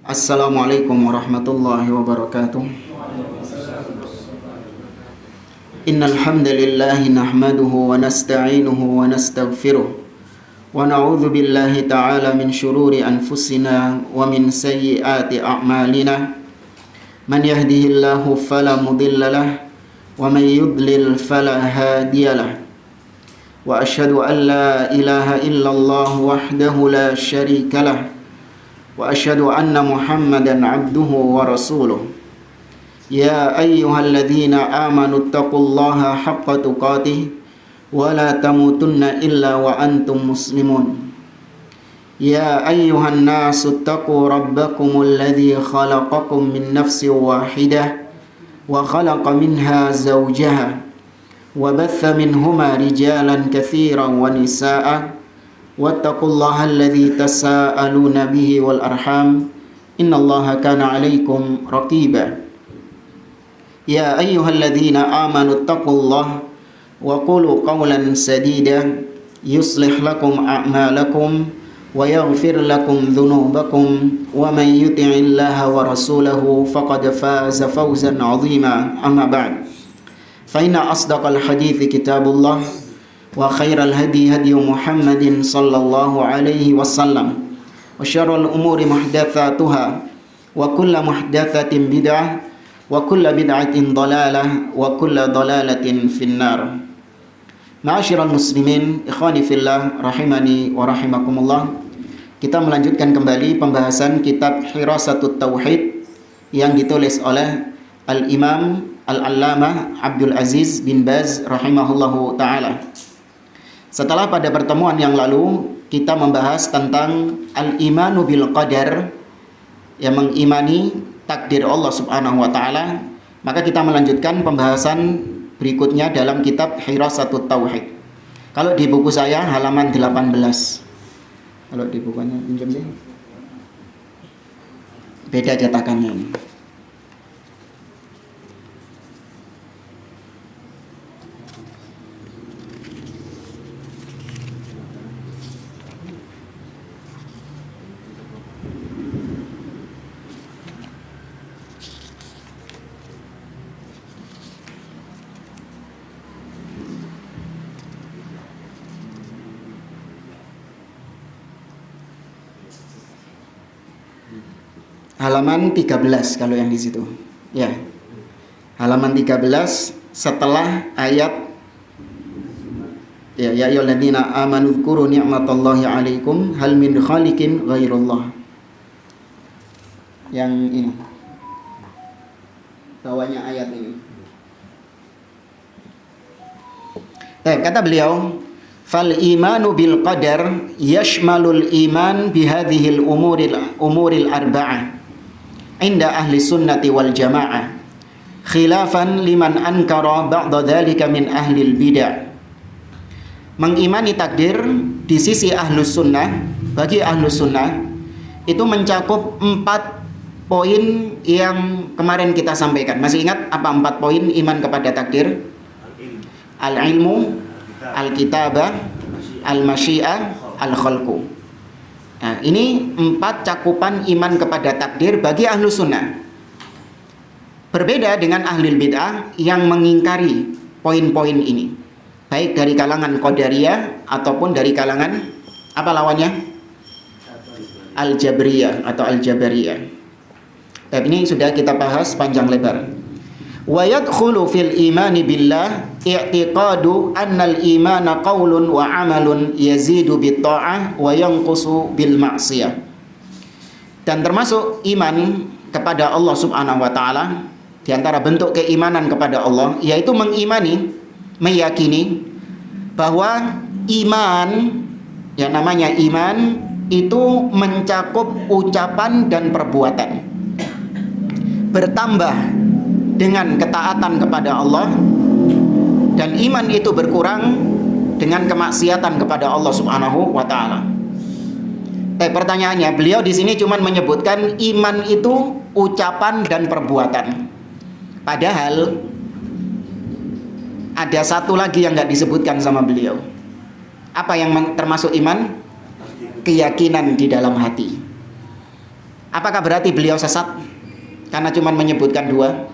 Assalamualaikum warahmatullahi wabarakatuh. Innal hamdalillah nahmaduhu wa nasta'inuhu wa nastaghfiruh wa na'udzu billahi ta'ala min shururi anfusina wa min sayyiati a'malina. Man yahdihillahu fala mudilla lahu wa man yudlil fala hadiya lahu. Wa asyhadu an la ilaha illallah wahdahu la syarika lahu wa asyhadu anna Muhammadan abduhu wa rasuluh. Ya ayyuhalladzina amanu taqullaha haqqa tuqatih wa la tamutunna illa wa antum muslimun. Ya ayyuhan nasu taqu rabbakumul ladzi khalaqakum min nafsin wahidah wa khalaqa minha zawjaha wa batha minhuma rijalan katsiran wa nisaa'a wattaqullaha alladzi tasaaluna bihi wal arham innallaha kana 'alaikum raqiba. Ya ayyuhalladzina amanu taqullaha wa qulu qawlan sadida yuslih lakum a'malakum wa yaghfir lakum dhunubakum wa man yuti'illaha wa rasulahu faqad faza fawzan 'azima. Amma ba'd, fa inna asdaqal hadithi kitabullah wa khairal hadi hadi Muhammadin sallallahu alaihi wasallam wa syarrul umuri muhdatsatuha wa kullu muhdatsatin bid'ah wa kullu bid'atin dhalalah wa kullu dhalalatin finnar. Ma'asyiral muslimin, ikhwani fillah rahimani wa rahimakumullah. Kita melanjutkan kembali pembahasan kitab Hirasatut Tauhid yang ditulis oleh Al-Imam Al-Allamah Abdul Aziz bin Baz rahimahullahu ta'ala. Setelah pada pertemuan yang lalu kita membahas tentang al-imanu bil qadar, yang mengimani takdir Allah Subhanahu wa taala, maka kita melanjutkan pembahasan berikutnya dalam kitab Hirasatut Tauhid. Kalau di buku saya halaman 18. Kalau di bukunya pinjam sih. Beda cetakannya ini. Halaman 13 kalau yang di situ. Ya. Halaman 13 setelah ayat ya ayyuhalladzina amanu dzkuru ni'matallahi 'alaikum hal min khaliqin ghairullah. Yang ini. Bawahnya ayat ini. Kata beliau, fal imanu bil qadar yashmalul iman bihadhil umuril arba'ah inda ahli sunnati wal jamaah khilafan liman ankara ba'da dhalika min ahlil bid'ah. Mengimani takdir di sisi ahlus sunnah, bagi ahlus sunnah itu mencakup 4 poin yang kemarin kita sampaikan. Masih ingat apa 4 poin iman kepada takdir? Al-ilmu, al-kitabah, al-masyiah, al-khalqu. Nah, ini 4 cakupan iman kepada takdir bagi ahlu sunnah. Berbeda dengan ahlul bid'ah yang mengingkari poin-poin ini, baik dari kalangan qadariyah ataupun dari kalangan apa lawannya? Al-jabriyah atau al-jabariyah. Tapi ini sudah kita bahas panjang lebar. Wa yadkhulu fil imani billah i'tiqadu annal imana qaulun wa amalun yazidu bit ta'ah wa yanqusu bil ma'siyah. Dan termasuk iman kepada Allah Subhanahu wa taala, di antara bentuk keimanan kepada Allah yaitu mengimani, meyakini bahwa iman, yang namanya iman itu mencakup ucapan dan perbuatan. Bertambah dengan ketaatan kepada Allah, dan iman itu berkurang dengan kemaksiatan kepada Allah Subhanahu wa taala. Pertanyaannya, beliau di sini cuma menyebutkan iman itu ucapan dan perbuatan. Padahal ada satu lagi yang nggak disebutkan sama beliau. Apa yang termasuk iman? Keyakinan di dalam hati. Apakah berarti beliau sesat karena cuma menyebutkan dua?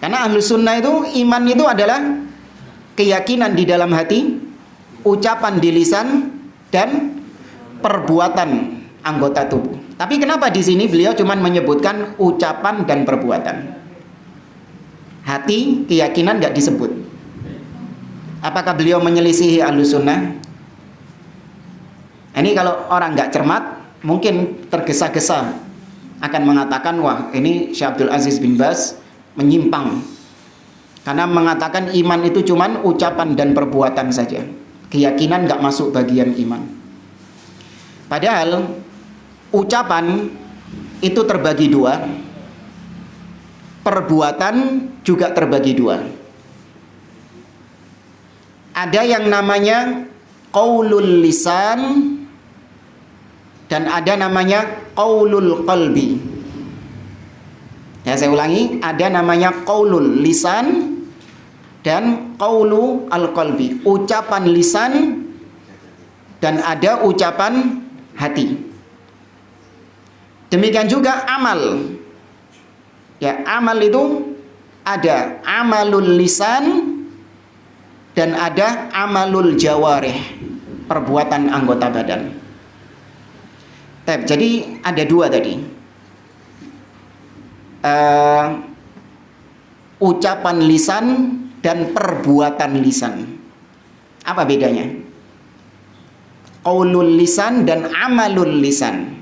Karena Ahlus Sunnah itu, iman itu adalah keyakinan di dalam hati, ucapan di lisan, dan perbuatan anggota tubuh. Tapi kenapa di sini beliau cuma menyebutkan ucapan dan perbuatan? Hati, keyakinan nggak disebut. Apakah beliau menyelisihi Ahlus Sunnah? Ini kalau orang nggak cermat, mungkin tergesa-gesa akan mengatakan, wah ini Syekh Abdul Aziz bin Baz menyimpang karena mengatakan iman itu cuman ucapan dan perbuatan saja, keyakinan nggak masuk bagian iman. Padahal ucapan itu terbagi dua, perbuatan juga terbagi dua. Ada yang namanya qaulul lisan dan ada namanya qaulul qalbi. Ya, saya ulangi, ada namanya qaulul lisan dan qaulu al-qalbi, ucapan lisan dan ada ucapan hati. Demikian juga amal. Ya, amal itu ada amalul lisan dan ada amalul jawarih, perbuatan anggota badan. Jadi ada dua tadi, ucapan lisan dan perbuatan lisan. Apa bedanya? Qaulul lisan dan amalul lisan.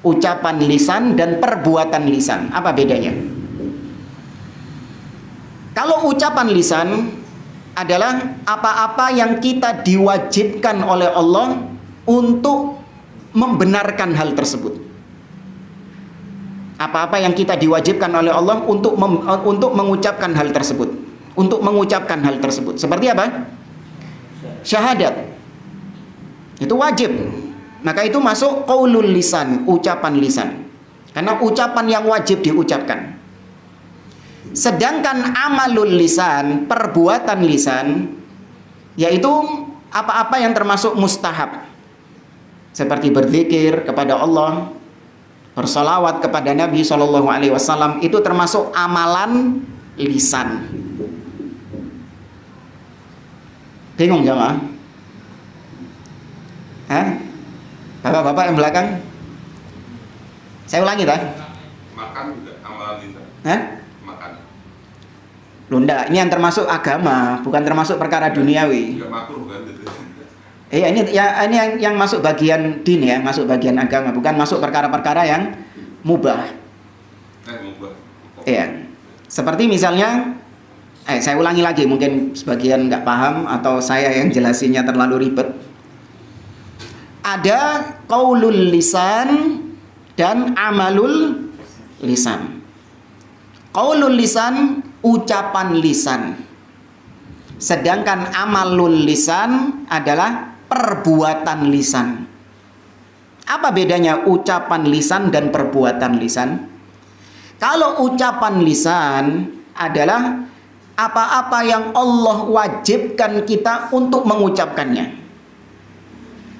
Ucapan lisan dan perbuatan lisan. Apa bedanya? Kalau ucapan lisan adalah apa-apa yang kita diwajibkan oleh Allah untuk membenarkan hal tersebut. Apa-apa yang kita diwajibkan oleh Allah untuk mengucapkan hal tersebut, untuk mengucapkan hal tersebut. Seperti apa? Syahadat. Itu wajib. Maka itu masuk qaulul lisan, ucapan lisan. Karena ucapan yang wajib diucapkan. Sedangkan amalul lisan, perbuatan lisan, yaitu apa-apa yang termasuk mustahab. Seperti berzikir kepada Allah, bersalawat kepada Nabi SAW, itu termasuk amalan lisan. Bingung jamaah? Hah? Bapak-bapak yang belakang? Saya ulangi tak? Makan juga amalan lisan. Hah? Makan. Lunda, ini yang termasuk agama, bukan termasuk perkara duniawi. Enggak makruh kan itu. Ini yang masuk bagian din ya, masuk bagian agama, bukan masuk perkara-perkara yang mubah. Mubah. Iya. Seperti misalnya, saya ulangi lagi, mungkin sebagian nggak paham atau saya yang jelasinnya terlalu ribet. Ada qaulul lisan dan amalul lisan. Qaulul lisan, ucapan lisan. Sedangkan amalul lisan adalah perbuatan lisan. Apa bedanya ucapan lisan dan perbuatan lisan? Kalau ucapan lisan adalah apa-apa yang Allah wajibkan kita untuk mengucapkannya.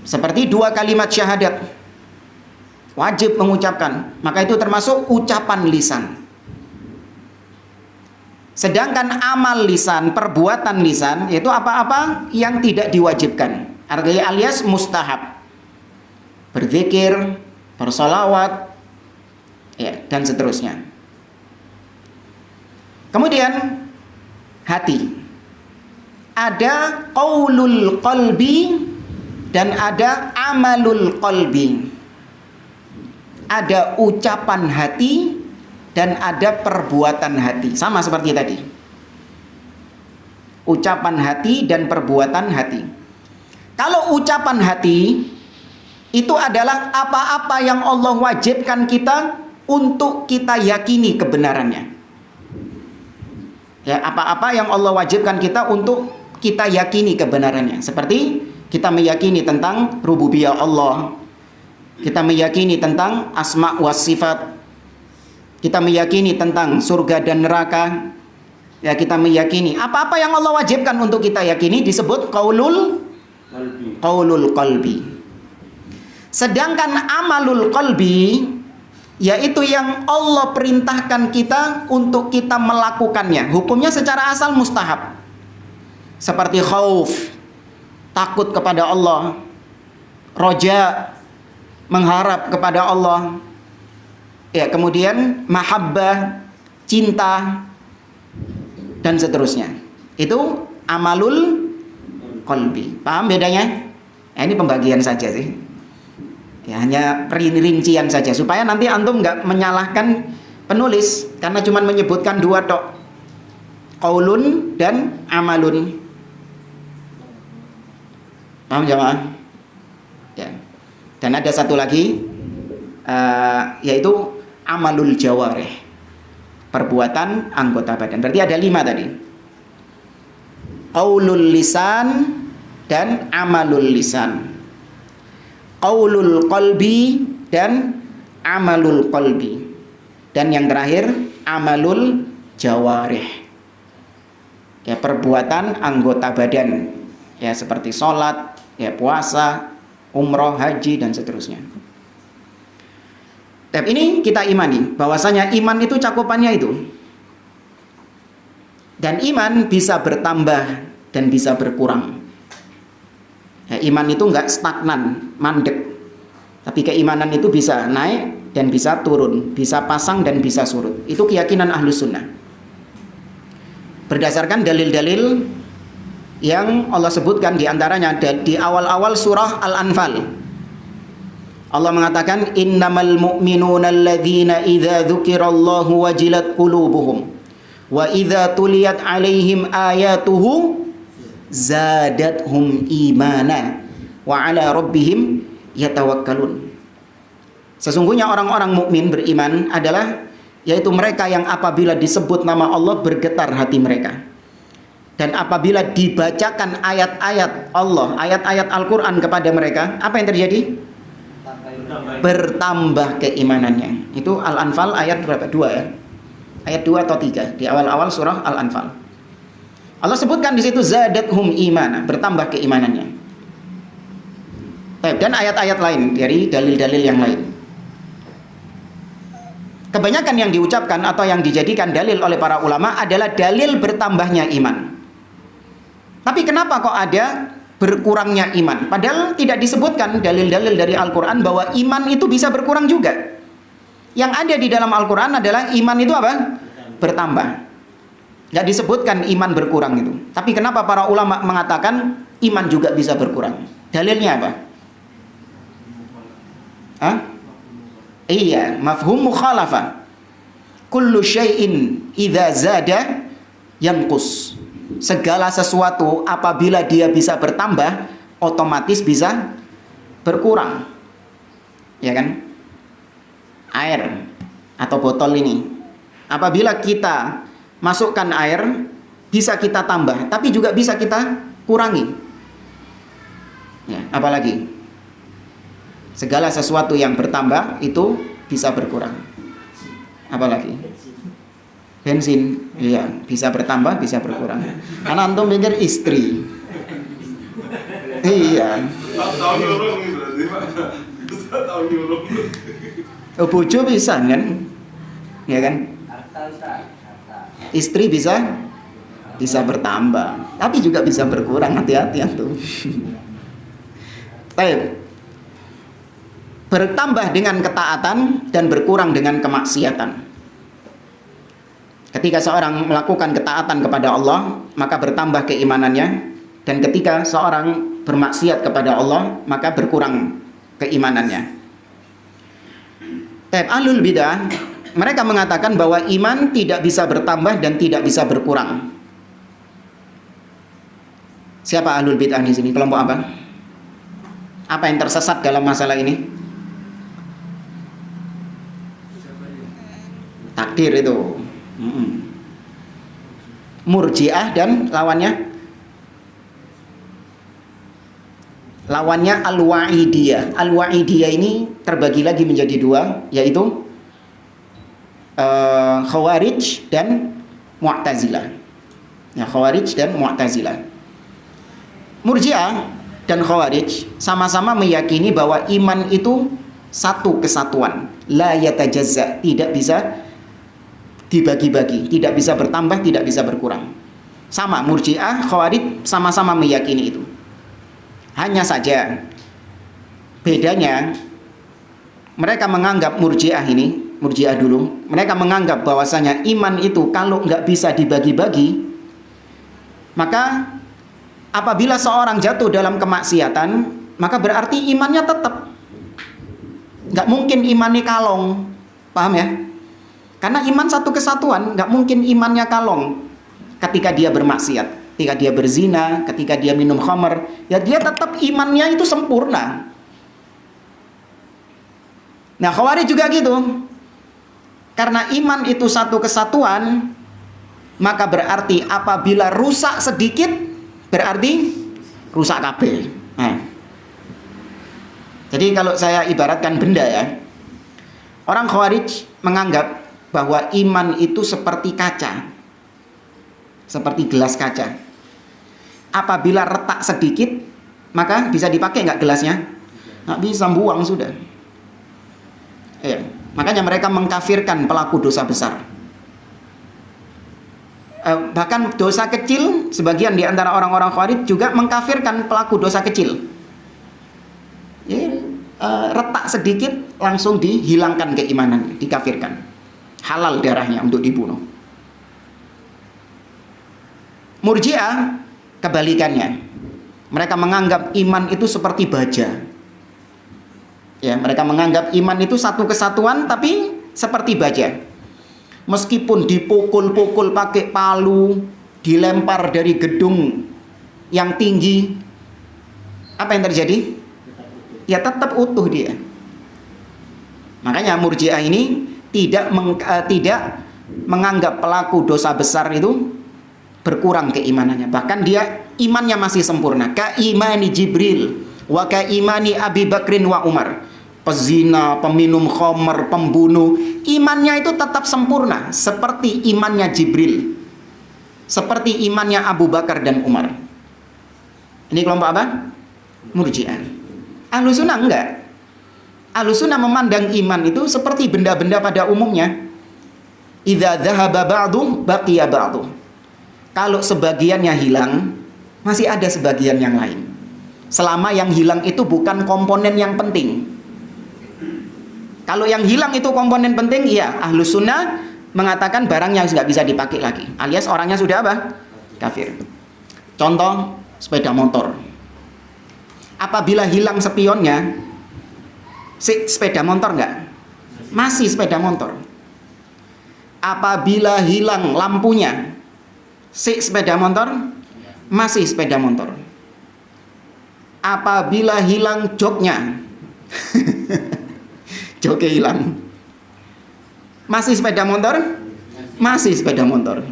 Seperti dua kalimat syahadat, wajib mengucapkan, maka itu termasuk ucapan lisan. Sedangkan amal lisan, perbuatan lisan, yaitu apa-apa yang tidak diwajibkan, artinya alias mustahab. Berzikir, bersolawat, ya, dan seterusnya. Kemudian hati. Ada qaulul qalbi dan ada amalul qalbi. Ada ucapan hati dan ada perbuatan hati. Sama seperti tadi. Ucapan hati dan perbuatan hati. Kalau ucapan hati itu adalah apa-apa yang Allah wajibkan kita untuk kita yakini kebenarannya. Ya, apa-apa yang Allah wajibkan kita untuk kita yakini kebenarannya. Seperti kita meyakini tentang rububiyah Allah. Kita meyakini tentang asma wa sifat. Kita meyakini tentang surga dan neraka. Ya, kita meyakini apa-apa yang Allah wajibkan untuk kita yakini disebut qaulul qalbi. Sedangkan amalul qalbi yaitu yang Allah perintahkan kita untuk kita melakukannya. Hukumnya secara asal mustahab. Seperti khauf, takut kepada Allah, roja, mengharap kepada Allah. Ya, kemudian mahabbah, cinta, dan seterusnya. Itu amalul qalbi. Paham bedanya? Ya, ini pembagian saja sih. Ya, hanya rincian saja supaya nanti antum nggak menyalahkan penulis karena cuma menyebutkan dua tok, qaulun dan amalun. Paham jamaah? Ya. Dan ada satu lagi yaitu amalul jawarih, perbuatan anggota badan. Berarti ada 5 tadi. Qaulul lisan dan amalul lisan. Qaulul qalbi dan amalul qalbi. Dan yang terakhir amalul jawarih. Ya, perbuatan anggota badan. Ya, seperti sholat, ya, puasa, umroh, haji, dan seterusnya. Tapi ini kita imani bahwasanya iman itu cakupannya itu. Dan iman bisa bertambah dan bisa berkurang. Ya, iman itu enggak stagnan, mandek. Tapi keimanan itu bisa naik dan bisa turun, bisa pasang dan bisa surut. Itu keyakinan Ahlus Sunnah. Berdasarkan dalil-dalil yang Allah sebutkan, diantaranya di awal-awal surah Al-Anfal. Allah mengatakan innamal mu'minuna alladzina idza dzukirallahu wajilat qulubuhum wa idza tuliyat alaihim ayatuhu zadathum imana wa ala rabbihim yatawakkalun. Sesungguhnya orang-orang mukmin beriman adalah yaitu mereka yang apabila disebut nama Allah bergetar hati mereka. Dan apabila dibacakan ayat-ayat Allah, ayat-ayat Al-Qur'an kepada mereka, apa yang terjadi? Bertambah keimanannya. Itu Al-Anfal ayat berapa? 2 ya? Ayat 2 atau 3 di awal-awal surah Al-Anfal. Allah sebutkan di situ zadathum imana, bertambah keimanannya. Dan ayat-ayat lain dari dalil-dalil yang lain. Kebanyakan yang diucapkan atau yang dijadikan dalil oleh para ulama adalah dalil bertambahnya iman. Tapi kenapa kok ada berkurangnya iman? Padahal tidak disebutkan dalil-dalil dari Al-Quran bahwa iman itu bisa berkurang juga. Yang ada di dalam Al-Quran adalah iman itu apa? Bertambah. Nggak disebutkan iman berkurang itu. Tapi kenapa para ulama mengatakan iman juga bisa berkurang? Dalilnya apa? Hah? Iya, mafhum mukhalafah. Kullu syai'in idza zada yanqus. Segala sesuatu apabila dia bisa bertambah, otomatis bisa berkurang. Ya kan? Air atau botol ini, apabila kita masukkan air, bisa kita tambah, tapi juga bisa kita kurangi. Ya, apalagi segala sesuatu yang bertambah itu bisa berkurang. Apalagi bensin, iya, bisa bertambah, bisa berkurang. Karena antum mikir istri. Iya. Tahun nyurung nih berarti, Pak. Tahun nyurung. Bojo bisa kan? Ya kan? Istri bisa bertambah, tapi juga bisa berkurang. Hati-hati antum. Baik. Bertambah dengan ketaatan dan berkurang dengan kemaksiatan. Ketika seorang melakukan ketaatan kepada Allah, maka bertambah keimanannya. Dan ketika seorang bermaksiat kepada Allah, maka berkurang keimanannya. Ahlul bidah, mereka mengatakan bahwa iman tidak bisa bertambah dan tidak bisa berkurang. Siapa ahlul bidah di sini? Kelompok apa? Apa yang tersesat dalam masalah ini? Takdir itu. Murji'ah dan lawannya al-wa'idiyah. Al-wa'idiyah ini terbagi lagi menjadi 2, yaitu Khawarij dan Mu'tazilah. Ya, Khawarij dan Mu'tazilah. Murji'ah dan Khawarij sama-sama meyakini bahwa iman itu satu kesatuan, la yatajazza, tidak bisa dibagi-bagi, tidak bisa bertambah, tidak bisa berkurang. Sama, Murji'ah, Khawarij sama-sama meyakini itu. Hanya saja bedanya, mereka menganggap Murji'ah ini, Murji'ah dulu, mereka menganggap bahwasanya iman itu kalau nggak bisa dibagi-bagi, maka apabila seorang jatuh dalam kemaksiatan, maka berarti imannya tetap. Nggak mungkin imannya kalong, paham ya? Karena iman satu kesatuan, nggak mungkin imannya kalong. Ketika dia bermaksiat, ketika dia berzina, ketika dia minum khamar, ya dia tetap imannya itu sempurna. Nah, Khawarij juga gitu. Karena iman itu satu kesatuan, maka berarti apabila rusak sedikit, berarti rusak kabeh. Nah. Jadi kalau saya ibaratkan benda ya, orang Khawarij menganggap bahwa iman itu seperti kaca. Seperti gelas kaca. Apabila retak sedikit, maka bisa dipakai nggak gelasnya? Nggak bisa, buang sudah. Ya, makanya mereka mengkafirkan pelaku dosa besar. Bahkan dosa kecil, sebagian di antara orang-orang Khawarij juga mengkafirkan pelaku dosa kecil. Ya, retak sedikit langsung dihilangkan keimanan, dikafirkan. Halal darahnya untuk dibunuh. Murji'ah kebalikannya. Mereka menganggap iman itu seperti baja. Ya, mereka menganggap iman itu satu kesatuan tapi seperti baja. Meskipun dipukul-pukul pakai palu, dilempar dari gedung yang tinggi, apa yang terjadi? Ya tetap utuh dia. Makanya Murji'ah ini tidak menganggap pelaku dosa besar itu berkurang keimanannya, bahkan dia imannya masih sempurna. Ka imani Jibril wa ka imani Abi Bakrin wa Umar. Pezina, peminum khamar, pembunuh, imannya itu tetap sempurna seperti imannya Jibril, seperti imannya Abu Bakar dan Umar. Ini kelompok apa? Murji'ah. Ahlussunnah enggak. Ahlussunnah memandang iman itu seperti benda-benda pada umumnya. Idza dzahaba ba'du baqiya ba'du. Kalau sebagiannya hilang, masih ada sebagian yang lain. Selama yang hilang itu bukan komponen yang penting. Kalau yang hilang itu komponen penting, iya, Ahlussunnah mengatakan barangnya nggak bisa dipakai lagi, alias orangnya sudah apa? Kafir. Contoh, sepeda motor. Apabila hilang spionnya, sepeda motor nggak? Masih sepeda motor. Apabila hilang lampunya, sepeda motor, masih sepeda motor. Apabila hilang joknya, joknya hilang, masih sepeda motor, masih sepeda motor.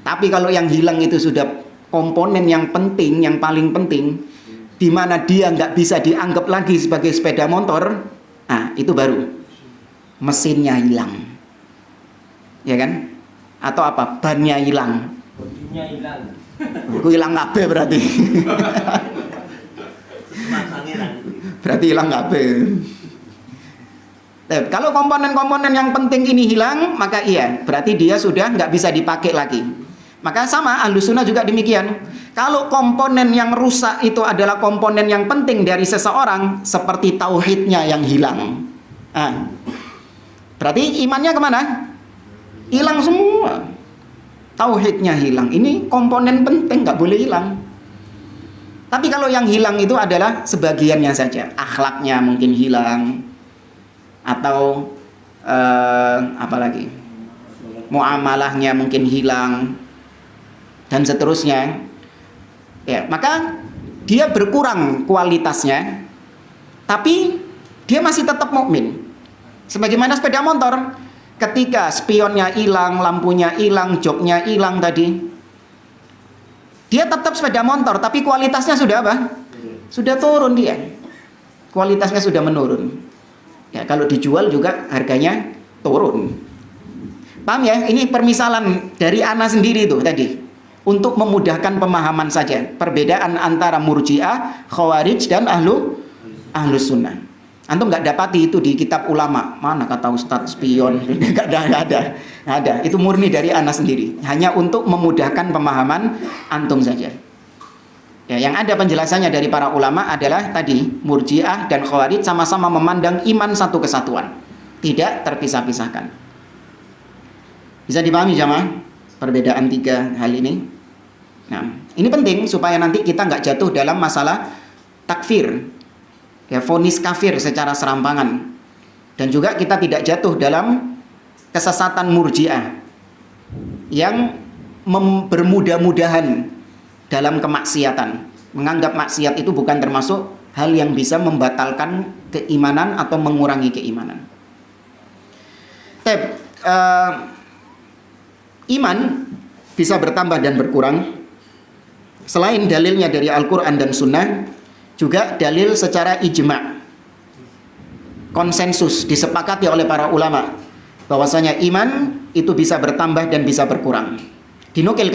Tapi kalau yang hilang itu sudah komponen yang penting, yang paling penting, di mana dia nggak bisa dianggap lagi sebagai sepeda motor, nah itu baru mesinnya hilang, ya kan? Atau apa? Bannya hilang. Bodinya hilang. Itu hilang kabeh berarti. Berarti hilang kabeh. Kalau komponen-komponen yang penting ini hilang, maka iya, berarti dia sudah nggak bisa dipakai lagi. Maka sama, Ahlussunnah juga demikian. Kalau komponen yang rusak itu adalah komponen yang penting dari seseorang, seperti tauhidnya yang hilang, berarti imannya kemana? Hilang semua. Tauhidnya hilang, ini komponen penting, nggak boleh hilang. Tapi kalau yang hilang itu adalah sebagiannya saja, akhlaknya mungkin hilang, atau apalagi muamalahnya mungkin hilang, dan seterusnya. Ya, maka dia berkurang kualitasnya, tapi dia masih tetap mukmin. Sebagaimana sepeda motor. Ketika spionnya hilang, lampunya hilang, joknya hilang tadi, dia tetap sepeda motor, tapi kualitasnya sudah apa? Sudah turun dia. Kualitasnya sudah menurun. Ya, kalau dijual juga harganya turun. Paham ya? Ini permisalan dari ana sendiri itu tadi. untuk memudahkan pemahaman saja. Perbedaan antara Murji'ah, Khawarij dan Ahlus Sunnah. Antum nggak dapati itu di kitab ulama. Mana kata Ustadz spion? Nggak ada. Itu murni dari ana sendiri. Hanya untuk memudahkan pemahaman antum saja. Ya, yang ada penjelasannya dari para ulama adalah tadi Murji'ah dan Khawarij sama-sama memandang iman satu kesatuan, tidak terpisah-pisahkan. Bisa dipahami jamaah perbedaan tiga hal ini? Nah, ini penting supaya nanti kita nggak jatuh dalam masalah takfir, ya, vonis kafir secara serampangan, dan juga kita tidak jatuh dalam kesesatan Murji'ah yang bermudah-mudahan dalam kemaksiatan, menganggap maksiat itu bukan termasuk hal yang bisa membatalkan keimanan atau mengurangi keimanan. Iman bisa bertambah dan berkurang selain dalilnya dari Al-Quran dan Sunnah, juga dalil secara ijma', konsensus disepakati oleh para ulama bahwasanya iman itu bisa bertambah dan bisa berkurang. Dinukil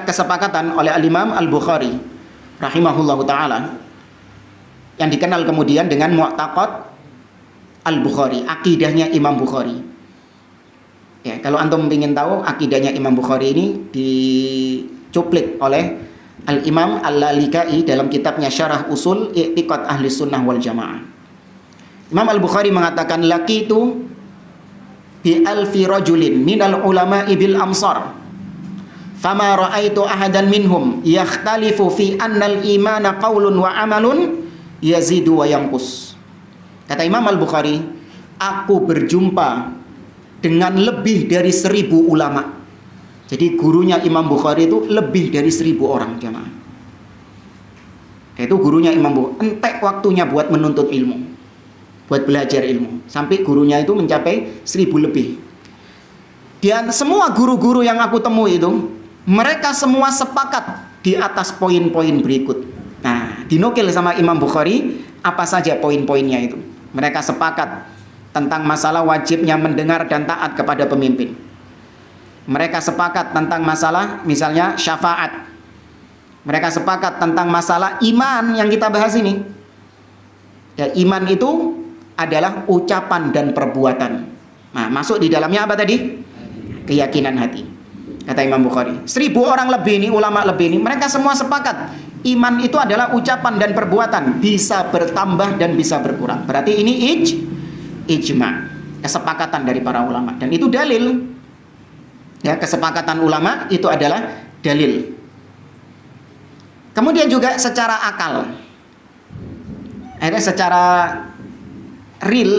kesepakatan oleh Al-Imam Al-Bukhari rahimahullahu ta'ala, yang dikenal kemudian dengan Mu'taqad Al-Bukhari, akidahnya Imam Bukhari. Ya, kalau antum ingin tahu akidahnya Imam Bukhari ini dicuplik oleh Al-Imam Al-Lalikai dalam kitabnya Syarah Usul I'tiqad Ahli Sunnah wal Jamaah. Imam Al-Bukhari mengatakan, laqitu bi alfi rajulin minal ulama'i bil amsar fama ra'aitu ahadan minhum yakhtalifu fi annal imana qaulun wa amalun yazidu wa yanqus. Kata Imam Al-Bukhari, aku berjumpa dengan lebih dari 1000 ulama. Jadi gurunya Imam Bukhari itu lebih dari 1000 orang jemaah. Itu gurunya Imam Bukhari, entek waktunya buat menuntut ilmu, buat belajar ilmu, sampai gurunya itu mencapai 1000 lebih. Dan semua guru-guru yang aku temui itu, mereka semua sepakat di atas poin-poin berikut. Nah, dinukil sama Imam Bukhari apa saja poin-poinnya itu. Mereka sepakat tentang masalah wajibnya mendengar dan taat kepada pemimpin. Mereka sepakat tentang masalah misalnya syafaat. Mereka sepakat tentang masalah iman yang kita bahas ini. Ya, iman itu adalah ucapan dan perbuatan. Nah, masuk di dalamnya apa tadi? Keyakinan hati. Kata Imam Bukhari, 1000 orang lebih ini, ulama lebih ini, mereka semua sepakat iman itu adalah ucapan dan perbuatan, bisa bertambah dan bisa berkurang. Berarti ini ijma', kesepakatan dari para ulama, dan itu dalil. Ya, kesepakatan ulama itu adalah dalil. Kemudian juga secara akal, secara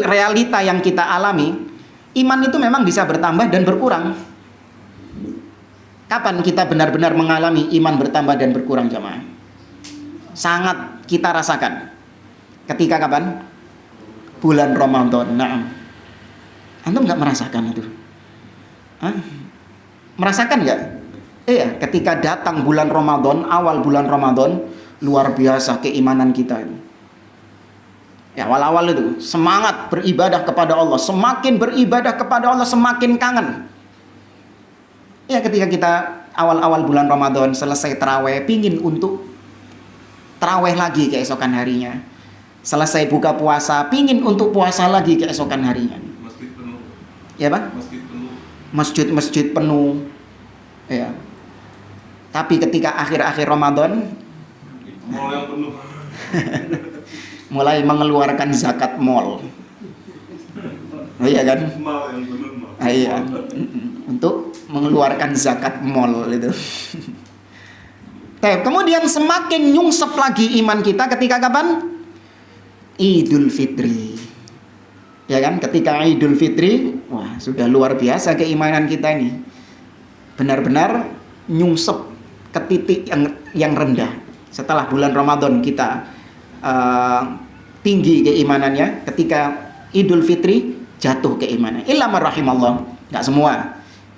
realita yang kita alami, iman itu memang bisa bertambah dan berkurang. Kapan kita benar-benar mengalami iman bertambah dan berkurang jamaah? Sangat kita rasakan. Ketika kapan? Bulan Ramadan. Naam. Antum nggak merasakan itu? Hah? Merasakan nggak? Iya, ketika datang bulan Ramadan, awal bulan Ramadan, luar biasa keimanan kita itu. Ya, awal-awal itu semangat beribadah kepada Allah, semakin beribadah kepada Allah semakin kangen. Ya, ketika kita awal-awal bulan Ramadan selesai taraweh, pingin untuk taraweh lagi keesokan harinya. Selesai buka puasa, pingin untuk puasa lagi keesokan harinya. Masjid penuh. Ya, Pak? Masjid penuh. Masjid penuh. Ya. Tapi ketika akhir-akhir Ramadan, Mall yang penuh. mulai mengeluarkan zakat mall. Oh iya kan? Mall yang penuh. Mall. Iya. Untuk mengeluarkan zakat mall itu. Kemudian semakin nyungsep lagi iman kita ketika kapan? Idul Fitri. Ya kan? Ketika Idul Fitri, wah, sudah luar biasa keimanan kita ini. Benar-benar nyungsep ke titik yang rendah. Setelah bulan Ramadan kita tinggi keimanannya, ketika Idul Fitri jatuh keimanan. Illa man rahimallah. Enggak semua.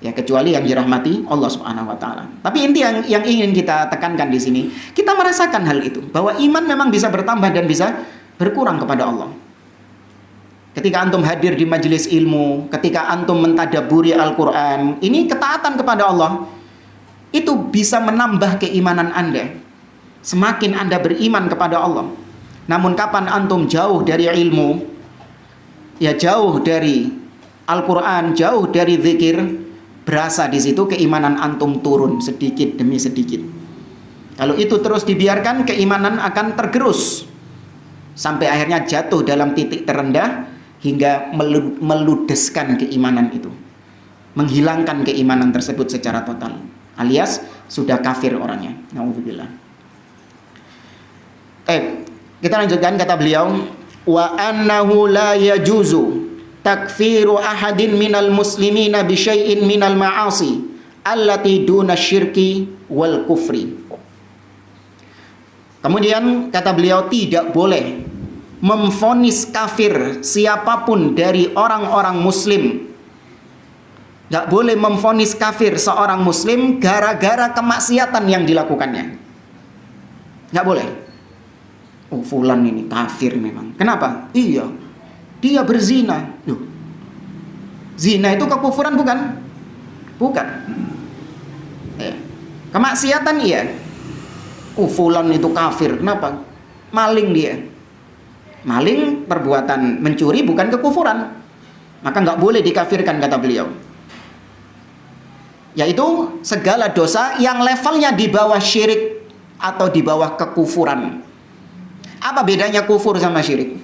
Ya, kecuali yang dirahmati Allah Subhanahu wa taala. Tapi inti yang ingin kita tekankan di sini, kita merasakan hal itu, bahwa iman memang bisa bertambah dan bisa berkurang kepada Allah. Ketika antum hadir di majelis ilmu, ketika antum mentadabburi Al-Qur'an, ini ketaatan kepada Allah. itu bisa menambah keimanan Anda. Semakin Anda beriman kepada Allah. Namun kapan antum jauh dari ilmu, ya jauh dari Al-Quran, jauh dari zikir, berasa di situ keimanan antum turun sedikit demi sedikit. Kalau itu terus dibiarkan, keimanan akan tergerus sampai akhirnya jatuh dalam titik terendah hingga meludeskan keimanan itu, menghilangkan keimanan tersebut secara total, alias sudah kafir orangnya. Nauzubillah. Kita lanjutkan, kata beliau, wa annahu la yajuzu takfiru ahadin minal muslimina bi syai'in minal ma'asi allati duna syirki wal kufri. Kemudian kata beliau, tidak boleh memvonis kafir siapapun dari orang-orang muslim. Gak boleh memvonis kafir seorang muslim gara-gara kemaksiatan yang dilakukannya. Gak boleh. Oh, fulan ini kafir memang. Kenapa? Iya, dia berzina. Loh, zina itu kekufuran bukan? Bukan. Kemaksiatan iya. Oh, fulan itu kafir. Kenapa? Maling dia. Maling, perbuatan mencuri bukan kekufuran, maka nggak boleh dikafirkan, kata beliau. Yaitu segala dosa yang levelnya di bawah syirik atau di bawah kekufuran. Apa bedanya kufur sama syirik?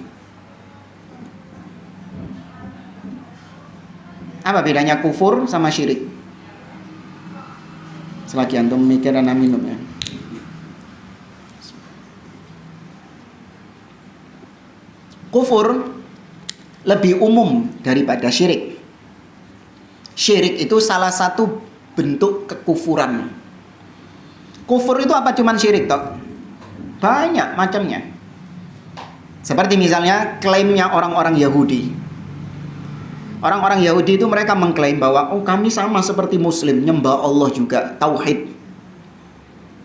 Apa bedanya kufur sama syirik? Selagi antum mikir dan minum ya. Kufur lebih umum daripada syirik. Syirik itu salah satu bentuk kekufuran. Kufur itu apa cuman syirik toh? Banyak macamnya. Seperti misalnya klaimnya orang-orang Yahudi. Orang-orang Yahudi itu mereka mengklaim bahwa oh, kami sama seperti Muslim, nyembah Allah juga, tauhid.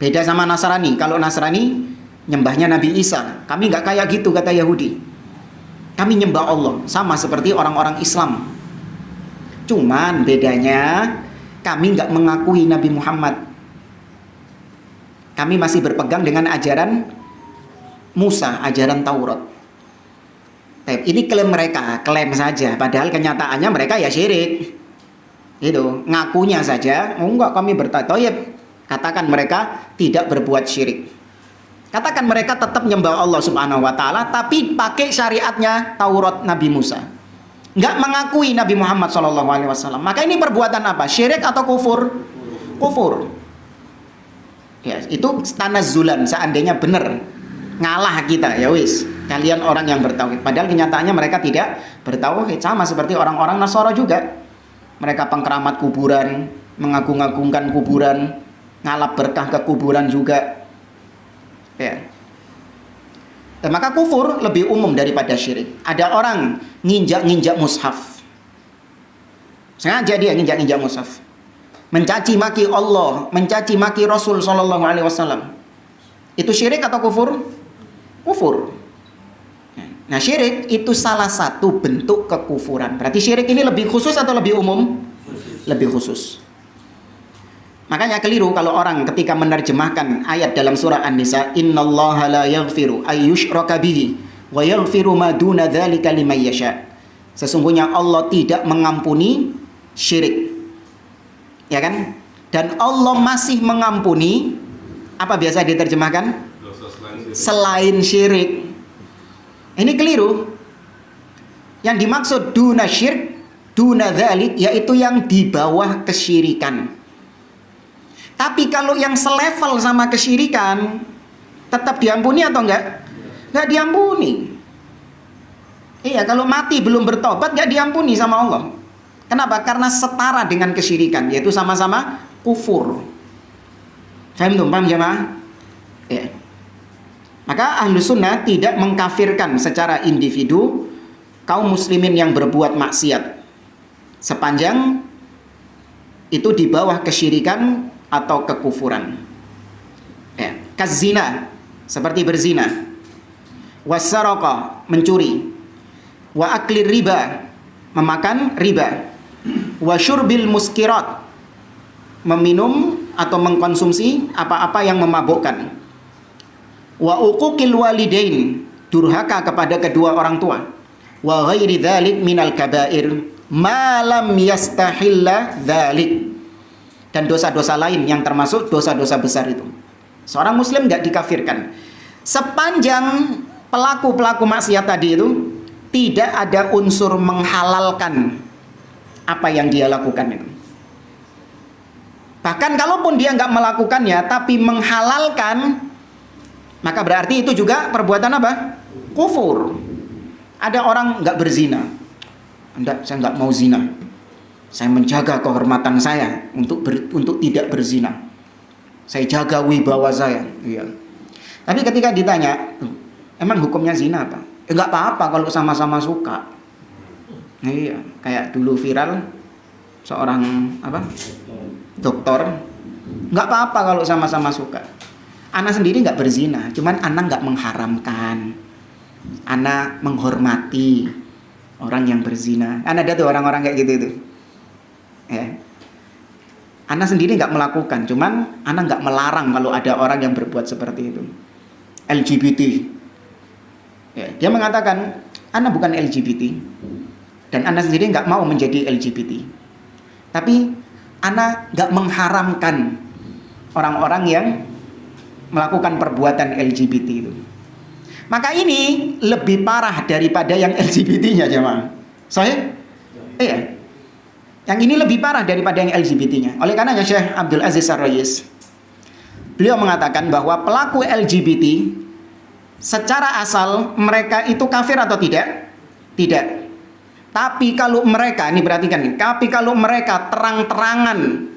Beda sama Nasrani. Kalau Nasrani nyembahnya Nabi Isa, kami nggak kayak gitu, kata Yahudi. Kami nyembah Allah sama seperti orang-orang Islam. Cuman bedanya kami nggak mengakui Nabi Muhammad. Kami masih berpegang dengan ajaran Musa, ajaran Taurat. Ini klaim mereka, klaim saja. Padahal kenyataannya mereka ya syirik. Itu ngakunya saja. Oh enggak, kami bertauhid. Katakan mereka tidak berbuat syirik. Katakan mereka tetap nyembah Allah Subhanahu wa taala tapi pakai syariatnya Taurat Nabi Musa. Enggak mengakui Nabi Muhammad SAW. Maka ini perbuatan apa? Syirik atau kufur? Kufur. Ya, itu tanazzulan, seandainya benar ngalah kita, ya wis. Kalian orang yang bertauhid. Padahal kenyataannya mereka tidak bertauhid, sama seperti orang-orang Nasara juga. Mereka pengkeramat kuburan, mengagung-agungkan kuburan, ngalap berkah ke kuburan juga. Ya. Dan maka kufur lebih umum daripada syirik. Ada orang nginjak-nginjak mushaf. Sengaja dia nginjak-nginjak mushaf. Mencaci maki Allah, mencaci maki Rasul sallallahu alaihi wasallam. Itu syirik atau kufur? Kufur. Nah, syirik itu salah satu bentuk kekufuran. Berarti syirik ini lebih khusus atau lebih umum? Lebih khusus. Makanya keliru kalau orang ketika menerjemahkan ayat dalam surah An-Nisa, innallaha la yaghfiru ay yushraka bihi wa yaghfiru ma duna dzalika liman yasha. Sesungguhnya Allah tidak mengampuni syirik. Ya kan? Dan Allah masih mengampuni apa biasa diterjemahkan? Selain syirik. Ini keliru. Yang dimaksud duna syirk, duna dzalik, yaitu yang di bawah kesyirikan. Tapi kalau yang selevel sama kesyirikan, tetap diampuni atau enggak? Enggak diampuni. Iya, kalau mati belum bertobat enggak diampuni sama Allah. Kenapa? Karena setara dengan kesyirikan, yaitu sama-sama kufur. Paham jemaah? Ya. Maka Ahlus Sunnah tidak mengkafirkan secara individu kaum muslimin yang berbuat maksiat sepanjang itu di bawah kesyirikan atau kekufuran. Ya, kazina, seperti berzina, wasaraqa, mencuri, wa aklir riba, memakan riba, wa syurbil muskirat, meminum atau mengkonsumsi apa-apa yang memabukkan. Wa uquqil walidain, durhaka kepada kedua orang tua. Wa ghairi dzalik minal kabair ma lam yastahilla dzalik. Dan dosa-dosa lain yang termasuk dosa-dosa besar itu. Seorang muslim enggak dikafirkan sepanjang pelaku-pelaku maksiat tadi itu tidak ada unsur menghalalkan apa yang dia lakukan itu. Bahkan kalaupun dia nggak melakukannya tapi menghalalkan, maka berarti itu juga perbuatan apa? Kufur. Ada orang nggak berzina. Enggak, saya nggak mau zina. Saya menjaga kehormatan saya untuk tidak berzina. Saya jaga wibawa saya. Iya. Tapi ketika ditanya, emang hukumnya zina apa? Nggak apa-apa kalau sama-sama suka. Iya, kayak dulu viral seorang dokter, nggak apa-apa kalau sama-sama suka. Ana sendiri nggak berzina, cuman ana nggak mengharamkan, ana menghormati orang yang berzina. Ana ada tuh orang-orang kayak gitu itu. Ya. Ana sendiri nggak melakukan, cuman ana nggak melarang kalau ada orang yang berbuat seperti itu. LGBT. Ya, dia mengatakan, ana bukan LGBT. Dan ana sendiri nggak mau menjadi LGBT. Tapi ana nggak mengharamkan orang-orang yang melakukan perbuatan LGBT itu. Maka ini lebih parah daripada yang LGBT-nya, jemaah. Sahih? Iya. Yang ini lebih parah daripada yang LGBT-nya. Oleh karenanya Syekh Abdul Aziz Ar-Rayis, beliau mengatakan bahwa pelaku LGBT secara asal mereka itu kafir atau tidak? Tidak. Tapi kalau mereka, ini perhatikan nih, tapi kalau mereka terang-terangan,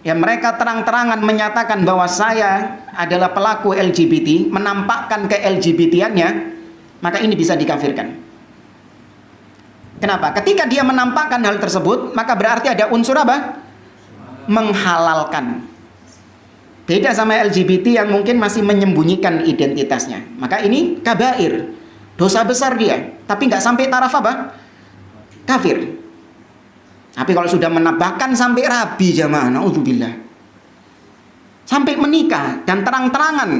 ya mereka terang-terangan menyatakan bahwa saya adalah pelaku LGBT, menampakkan ke LGBT-annya, maka ini bisa dikafirkan. Kenapa? Ketika dia menampakkan hal tersebut, maka berarti ada unsur apa? Menghalalkan. Beda sama LGBT yang mungkin masih menyembunyikan identitasnya. Maka ini kabair, dosa besar dia, tapi nggak sampai taraf apa? Kafir. Tapi kalau sudah menambahkan sampai rabi, jamaah, naudzubillah, sampai menikah dan terang-terangan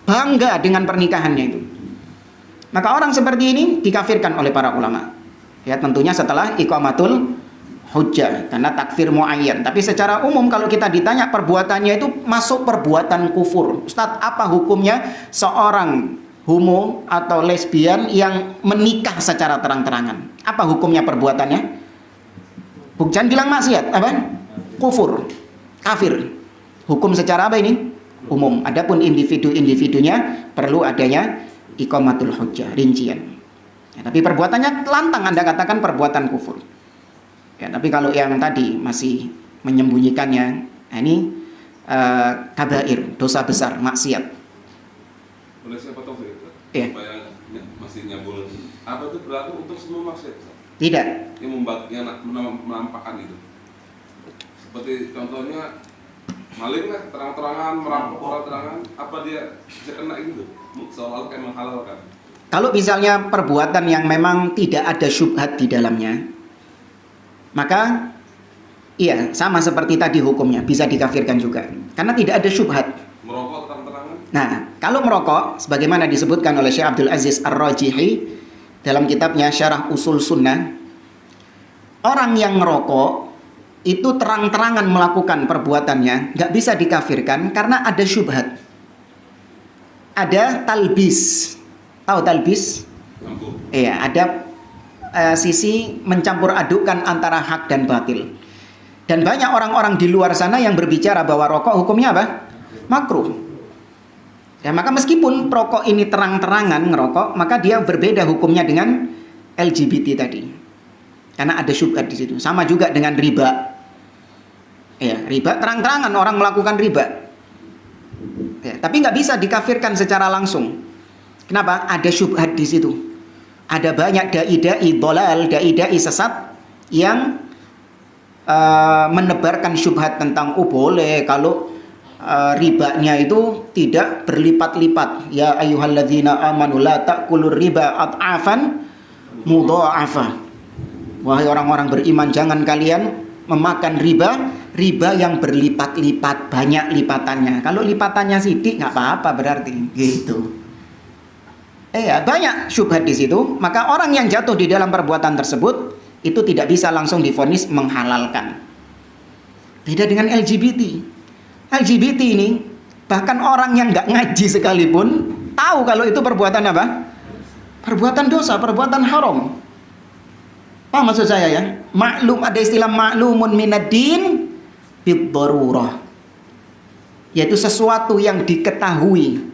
bangga dengan pernikahannya itu, maka orang seperti ini dikafirkan oleh para ulama. Ya, tentunya setelah iqamatul hujjah, karena takfir muayyan. Tapi secara umum kalau kita ditanya perbuatannya itu masuk perbuatan kufur. Ustadz, apa hukumnya seorang homo atau lesbian yang menikah secara terang-terangan? Apa hukumnya perbuatannya? Jangan bilang maksiat, apa? Kufur, kafir. Hukum secara apa ini? Umum. Adapun individu-individunya perlu adanya iqamatul hujjah, rincian. Ya, tapi perbuatannya lantang Anda katakan perbuatan kufur. Ya, tapi kalau yang tadi masih menyembunyikannya, nah ini kabair, dosa besar, maksiat. Boleh saya potong sedikit? Iya. Supaya masih nyambung. Apa itu berlaku untuk semua maksiat? Tidak. Yang menampakkan itu. Seperti contohnya maling lah, terang-terangan, merampok terang-terangan, apa dia bisa kena gitu? Soal kayak menghalalkan. Kalau misalnya perbuatan yang memang tidak ada syubhat di dalamnya, maka iya, sama seperti tadi hukumnya, bisa dikafirkan juga. Karena tidak ada syubhat. Merokok terang-terangan? Nah, kalau merokok, sebagaimana disebutkan oleh Syekh Abdul Aziz Ar-Rajihi dalam kitabnya Syarah Usul Sunnah, orang yang merokok itu terang-terangan melakukan perbuatannya, nggak bisa dikafirkan karena ada syubhat. Ada talbis. Tahu talbis? Iya, ada sisi mencampur adukkan antara hak dan batil. Dan banyak orang-orang di luar sana yang berbicara bahwa rokok hukumnya apa? Makruh. Ya, maka meskipun rokok ini terang-terangan ngerokok, maka dia berbeda hukumnya dengan LGBT tadi. Karena ada syubhat di situ. Sama juga dengan riba. Ya, riba terang-terangan orang melakukan riba. Ya, tapi nggak bisa dikafirkan secara langsung. Kenapa? Ada syubhat di situ. Ada banyak dai-dai dhalal, dai-dai sesat yang menebarkan syubhat tentang boleh kalau ribanya itu tidak berlipat-lipat. Ya ayyuhalladzina amanu la ta'kulur riba ad'afan mudha'afa. Wahai orang-orang beriman, jangan kalian memakan riba riba yang berlipat-lipat, banyak lipatannya. Kalau lipatannya sidik nggak apa-apa berarti gitu. Banyak syubhat di situ. Maka orang yang jatuh di dalam perbuatan tersebut itu tidak bisa langsung divonis menghalalkan. Beda dengan LGBT. LGBT ini bahkan orang yang nggak ngaji sekalipun tahu kalau itu perbuatan apa? Perbuatan dosa, perbuatan haram. Paham maksud saya ya? Maklum, ada istilah maklumun minad-din bid-darurah, yaitu sesuatu yang diketahui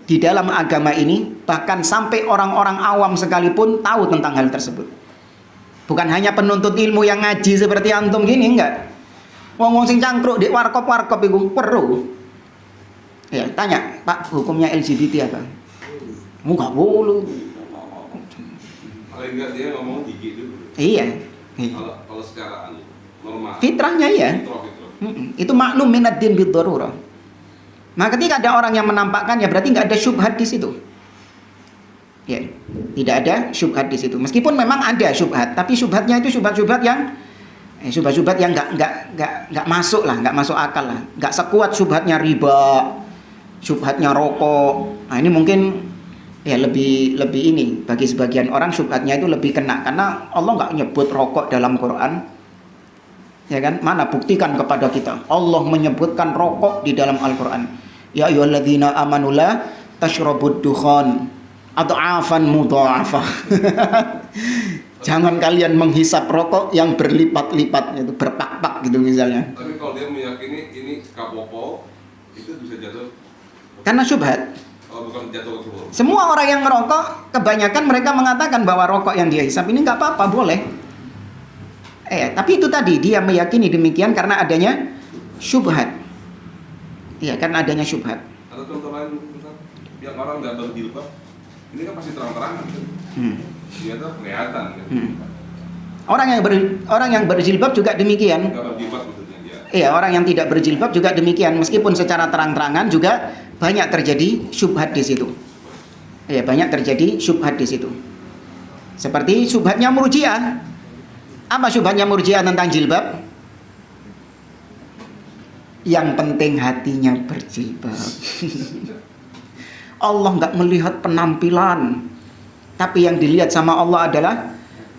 di dalam agama ini, bahkan sampai orang-orang awam sekalipun tahu tentang hal tersebut. Bukan hanya penuntut ilmu yang ngaji seperti antum gini, enggak. Wong-wong sing cangkruk di warkop-warkop iku perlu. Ya, tanya, Pak, hukumnya LGBT apa? Enggak boleh. Paling enggak dia ngomong gigi dulu. Iya. Kalau secara normal. Fitrahnya ya. Itu maklum minad-din bid-darurah. Nah, ketika ada orang yang menampakkan, ya berarti nggak ada syubhat di situ. Ya, tidak ada syubhat di situ. Meskipun memang ada syubhat, tapi syubhatnya itu syubhat-syubhat yang nggak masuk lah, nggak masuk akal lah, nggak sekuat syubhatnya riba, syubhatnya rokok. Nah, ini mungkin ya lebih ini bagi sebagian orang syubhatnya itu lebih kena karena Allah nggak nyebut rokok dalam Quran. Ya kan? Mana buktikan kepada kita. Allah menyebutkan rokok di dalam Al-Qur'an. Ya ayyuhalladzina amanu la tashrabud dukhan adhafan mudha'afah. Jangan kalian menghisap rokok yang berlipat-lipat, itu berpak-pak gitu misalnya. Tapi kalau dia meyakini ini kapopo, itu bisa jatuh karena syubhat. Oh, bukan jatuh ke buruk. Semua orang yang merokok, kebanyakan mereka mengatakan bahwa rokok yang dia hisap ini nggak apa-apa, boleh. Tapi itu tadi dia meyakini demikian karena adanya syubhat. Iya, karena adanya syubhat. Ada contoh lain, yang orang nggak berjilbab, ini kan pasti terang-terangan kan? Dia tuh kelihatan kan? Orang yang berjilbab juga demikian. Nggak berjilbab maksudnya dia. Iya, orang yang tidak berjilbab juga demikian. Meskipun secara terang-terangan juga banyak terjadi syubhat di situ. Iya, banyak terjadi syubhat di situ. Seperti syubhatnya Murji'ah. Apa syubhatnya Murji'ah tentang jilbab? Yang penting hatinya berjilbab. Allah nggak melihat penampilan, tapi yang dilihat sama Allah adalah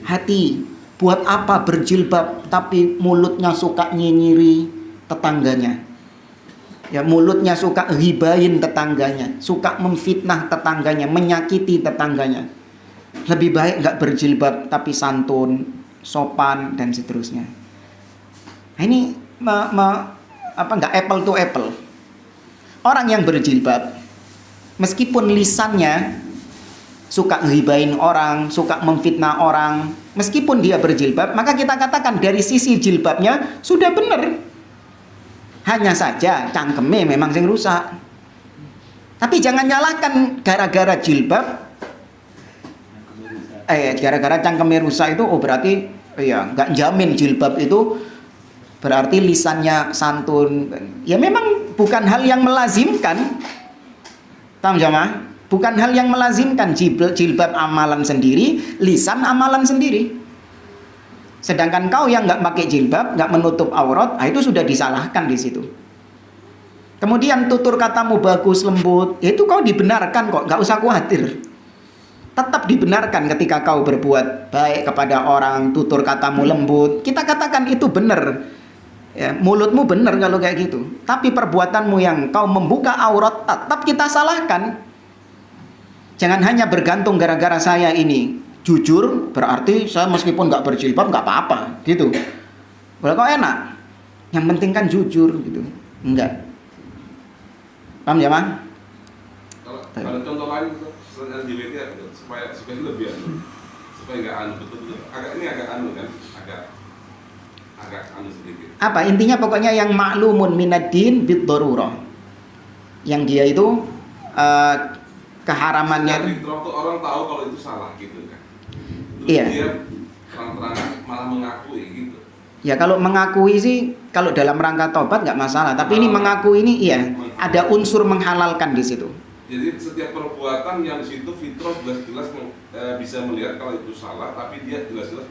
hati. Buat apa berjilbab tapi mulutnya suka nyinyiri tetangganya? Ya, mulutnya suka ghibain tetangganya, suka memfitnah tetangganya, menyakiti tetangganya. Lebih baik nggak berjilbab tapi santun, sopan dan seterusnya. Nah, ini nggak apple to apple. Orang yang berjilbab meskipun lisannya suka ngibain orang, suka memfitnah orang, meskipun dia berjilbab, maka kita katakan dari sisi jilbabnya sudah benar. Hanya saja cangkeme memang sing rusak. Tapi jangan nyalahkan gara-gara jilbab, gara-gara cangkeme rusak itu berarti ya nggak jamin jilbab itu berarti lisannya santun. Ya memang bukan hal yang melazimkan. Paham jamaah? Bukan hal yang melazimkan. Jilbab amalan sendiri, lisan amalan sendiri. Sedangkan kau yang nggak pakai jilbab, nggak menutup aurat, itu sudah disalahkan di situ. Kemudian tutur katamu bagus, lembut, itu kau dibenarkan kok, nggak usah khawatir. Tetap dibenarkan ketika kau berbuat baik kepada orang, tutur katamu lembut. Kita katakan itu benar. Ya, mulutmu benar kalau kayak gitu. Tapi perbuatanmu yang kau membuka aurat tetap kita salahkan. Jangan hanya bergantung gara-gara saya ini jujur, berarti saya meskipun nggak berjilbab nggak apa-apa gitu. Boleh kok enak. Yang penting kan jujur gitu. Enggak. Paham ya, Mang? Kalau ada contoh lain selain LGBT ya, supaya lebih supaya nggak betul-betul agak anu kan, agak anu sedikit. Apa intinya? Pokoknya yang maklumun minad-din bid-darurah. Yang dia itu keharamannya itu waktu orang tahu kalau itu salah gitu kan. Terus iya. Dia terang-terangan malah mengakui gitu. Ya kalau mengakui sih kalau dalam rangka tobat nggak masalah. Tapi ini mengakui ini iya ada unsur menghalalkan di situ. Jadi setiap perbuatan yang di situ fitrah jelas-jelas bisa melihat kalau itu salah, tapi dia jelas-jelas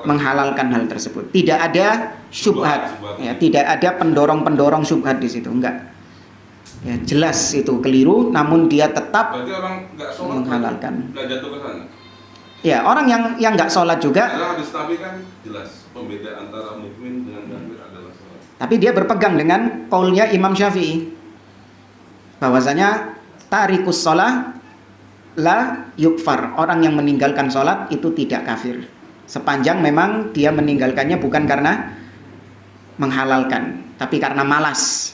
menghalalkan hal tersebut. Tidak ada syubhat, ya, tidak ada pendorong-pendorong syubhat di situ, enggak. Ya, jelas itu keliru, namun dia tetap berarti orang nggak sholat menghalalkan. Nggak jatuh ke sana. Ya, orang yang nggak sholat juga. Karena hadis Nabi kan jelas pembeda antara mukmin dengan kafir adalah sholat. Tapi dia berpegang dengan qaulnya Imam Syafi'i, bahwasanya tarikus sholat la yukfar, orang yang meninggalkan sholat itu tidak kafir sepanjang memang dia meninggalkannya bukan karena menghalalkan, tapi karena malas.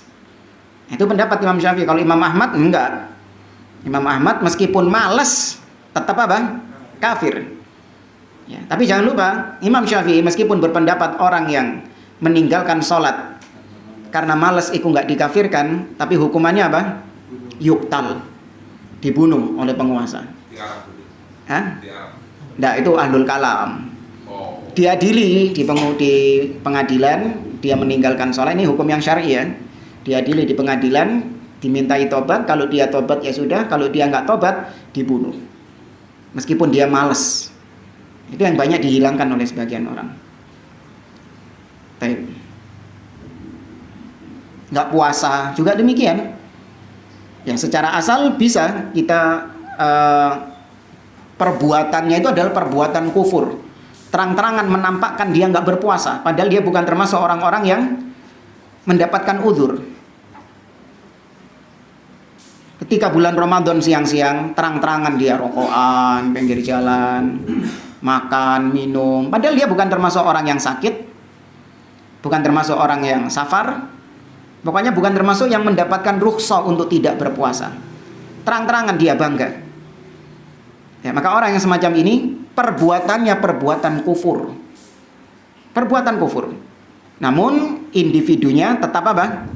Itu pendapat Imam Syafi'i. Kalau Imam Ahmad enggak. Imam Ahmad meskipun malas tetap apa? Kafir. Ya, tapi jangan lupa Imam Syafi'i meskipun berpendapat orang yang meninggalkan sholat karena malas itu enggak dikafirkan, tapi hukumannya apa? Yuktal, dibunuh oleh penguasa. Di Arab. Hah? Di Arab. Nah, itu ahlul kalam. Oh. Diadili di pengadilan, dia meninggalkan sholat, ini hukum yang syar'i ya. Diadili di pengadilan, dimintai tobat. Kalau dia tobat ya sudah, kalau dia nggak tobat dibunuh. Meskipun dia malas. Itu yang banyak dihilangkan oleh sebagian orang. Nggak puasa juga demikian. Yang secara asal bisa kita perbuatannya itu adalah perbuatan kufur, terang-terangan menampakkan dia nggak berpuasa, padahal dia bukan termasuk orang-orang yang mendapatkan uzur. Ketika bulan Ramadan siang-siang terang-terangan dia rokokan pinggir jalan, makan, minum, padahal dia bukan termasuk orang yang sakit, bukan termasuk orang yang safar, pokoknya bukan termasuk yang mendapatkan rukhsah untuk tidak berpuasa. Terang-terangan dia bangga. Ya, maka orang yang semacam ini perbuatannya perbuatan kufur. Perbuatan kufur. Namun individunya tetap apa?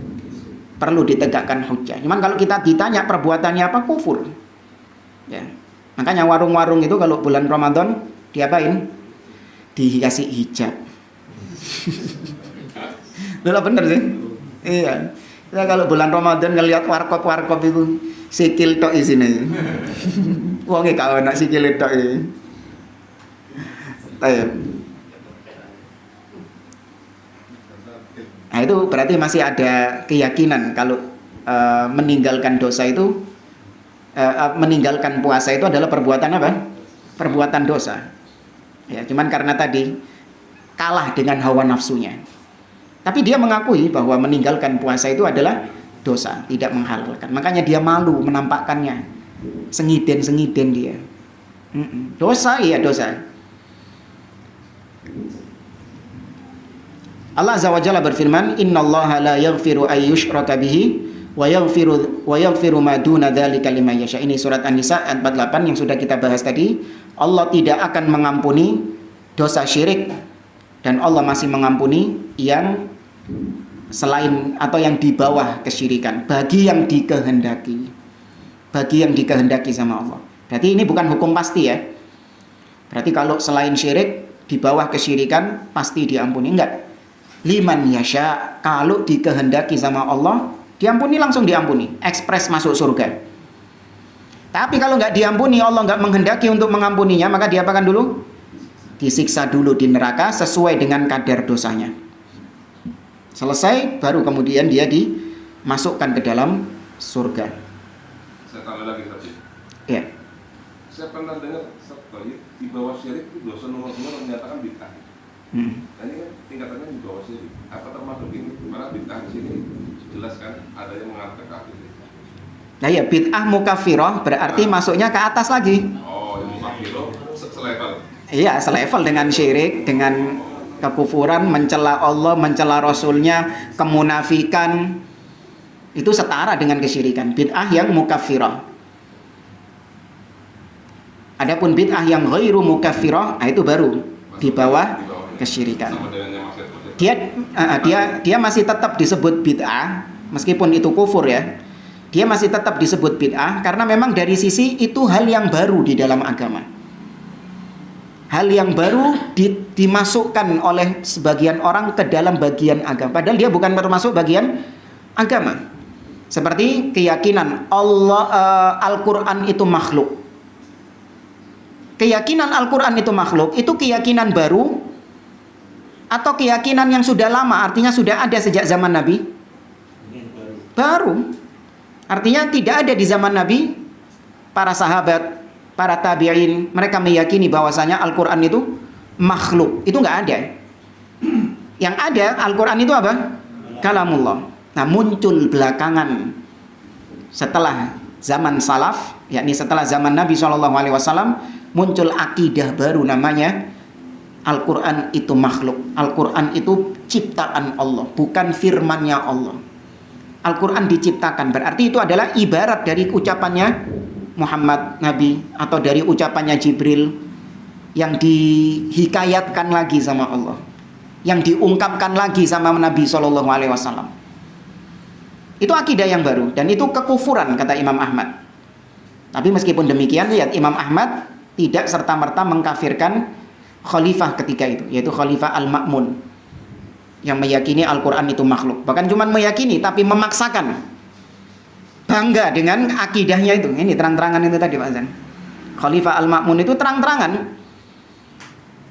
Perlu ditegakkan hujjah. Cuman kalau kita ditanya perbuatannya apa? Kufur. Ya. Makanya warung-warung itu kalau bulan Ramadan diapain? Dikasih hijab. Betul bener sih? Iya. Kita kalau bulan Ramadan ngelihat warkop-warkop itu sikil tok isine. Wonge gak ana sikil tok iki. Nah, itu berarti masih ada keyakinan kalau meninggalkan dosa itu meninggalkan puasa itu adalah perbuatan apa? Perbuatan dosa. Ya, cuman karena tadi kalah dengan hawa nafsunya. Tapi dia mengakui bahwa meninggalkan puasa itu adalah dosa, tidak menghalalkan. Makanya dia malu menampakkannya. Sengiden-sengiden dia. Dosa, iya dosa. Allah Azza wa Jalla berfirman, "Innallaha la yaghfiru ay yushraka bihi wa yaghfiru ma duna dzalika liman yasha." Ini surat An-Nisa ayat 48 yang sudah kita bahas tadi. Allah tidak akan mengampuni dosa syirik dan Allah masih mengampuni yang selain atau yang di bawah kesyirikan bagi yang dikehendaki. Bagi yang dikehendaki sama Allah. Berarti ini bukan hukum pasti ya. Berarti kalau selain syirik di bawah kesyirikan pasti diampuni, enggak. Liman yasha, kalau dikehendaki sama Allah diampuni, langsung diampuni, ekspres masuk surga. Tapi kalau enggak diampuni, Allah enggak menghendaki untuk mengampuninya, maka diapakan dulu? Disiksa dulu di neraka sesuai dengan kadar dosanya. Selesai baru kemudian dia dimasukkan ke dalam surga. Saya tambah lagi tadi. Ya. Saya pernah dengar di bawah syirik itu dosa nomor 2 menyatakan bid'ah. Nah, ini kan tingkatannya di bawah syirik. Apa termasuk ini? Karena bid'ah di sini jelas kan ada yang mengatakan kafir. Nah ya, bid'ah mukaffirah berarti masuknya ke atas lagi. Oh, yang mukaffirah selevel. Iya, selevel dengan syirik, dengan kekufuran, mencela Allah, mencela Rasulnya, kemunafikan. Itu setara dengan kesyirikan. Bid'ah yang mukaffirah. Adapun bid'ah yang ghairu mukaffirah, itu baru di bawah kesyirikan. Dia masih tetap disebut bid'ah meskipun itu kufur ya. Dia masih tetap disebut bid'ah karena memang dari sisi itu hal yang baru di dalam agama. Hal yang baru dimasukkan oleh sebagian orang ke dalam bagian agama. Padahal dia bukan termasuk bagian agama. Seperti keyakinan Al-Quran itu makhluk. Keyakinan Al-Quran itu makhluk, itu keyakinan baru atau keyakinan yang sudah lama, artinya sudah ada sejak zaman Nabi? Baru. Artinya tidak ada di zaman Nabi, para sahabat, para tabi'in, mereka meyakini bahwasanya Al-Quran itu makhluk. Itu nggak ada. Yang ada, Al-Quran itu apa? Kalamullah. Nah, muncul belakangan setelah zaman salaf, yakni setelah zaman Nabi SAW, muncul akidah baru namanya Al-Quran itu makhluk. Al-Quran itu ciptaan Allah, bukan firmannya Allah. Al-Quran diciptakan, berarti itu adalah ibarat dari ucapannya Muhammad Nabi atau dari ucapannya Jibril yang dihikayatkan lagi sama Allah, yang diungkapkan lagi sama Nabi SAW. Itu akidah yang baru dan itu kekufuran kata Imam Ahmad. Tapi meskipun demikian, lihat Imam Ahmad tidak serta-merta mengkafirkan khalifah ketika itu, yaitu Khalifah Al-Ma'mun yang meyakini Al-Quran itu makhluk. Bahkan cuma meyakini tapi memaksakan, bangga dengan akidahnya itu. Ini terang-terangan itu tadi Pak Zan. Khalifah Al-Ma'mun itu terang-terangan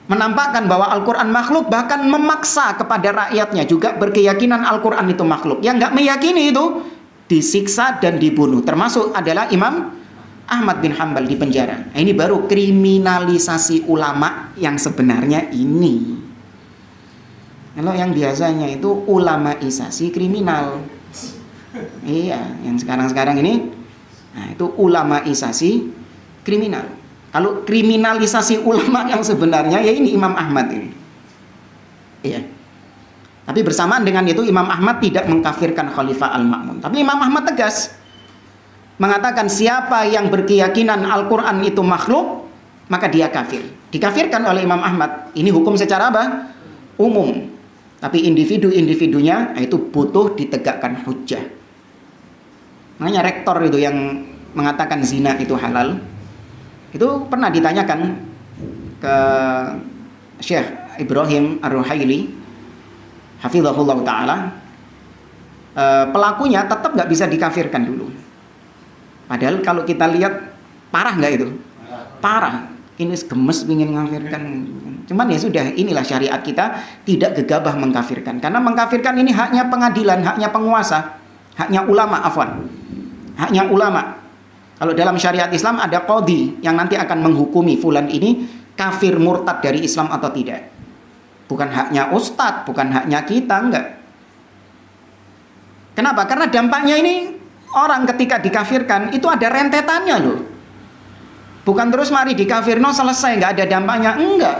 menampakkan bahwa Al-Quran makhluk, bahkan memaksa kepada rakyatnya juga berkeyakinan Al-Quran itu makhluk. Yang nggak meyakini itu disiksa dan dibunuh, termasuk adalah Imam Ahmad bin Hanbal di penjara. Nah, ini baru kriminalisasi ulama yang sebenarnya ini. Kalau yang biasanya itu ulamaisasi kriminal. Iya, yang sekarang-sekarang ini, nah itu ulamaisasi kriminal. Kalau kriminalisasi ulama yang sebenarnya ya ini Imam Ahmad ini. Iya. Tapi bersamaan dengan itu Imam Ahmad tidak mengkafirkan Khalifah Al-Ma'mun. Tapi Imam Ahmad tegas mengatakan siapa yang berkeyakinan Al-Quran itu makhluk, maka dia kafir. Dikafirkan oleh Imam Ahmad. Ini hukum secara apa? Umum. Tapi individu-individunya itu butuh ditegakkan hujjah. Makanya rektor itu yang mengatakan zina itu halal, itu pernah ditanyakan ke Syekh Ibrahim Ar-Ruhaili hafizahullah ta'ala, pelakunya tetap nggak bisa dikafirkan dulu. Padahal kalau kita lihat parah nggak itu? Parah. Ini gemes ingin mengkafirkan. Cuman ya sudah, inilah syariat kita, tidak gegabah mengkafirkan. Karena mengkafirkan ini haknya pengadilan, haknya penguasa, haknya ulama, afwan. Haknya ulama. Kalau dalam syariat Islam ada qadhi yang nanti akan menghukumi fulan ini kafir murtad dari Islam atau tidak. Bukan haknya ustadz, bukan haknya kita, enggak. Kenapa? Karena dampaknya ini orang ketika dikafirkan itu ada rentetannya loh. Bukan terus mari dikafirno selesai nggak ada dampaknya, enggak.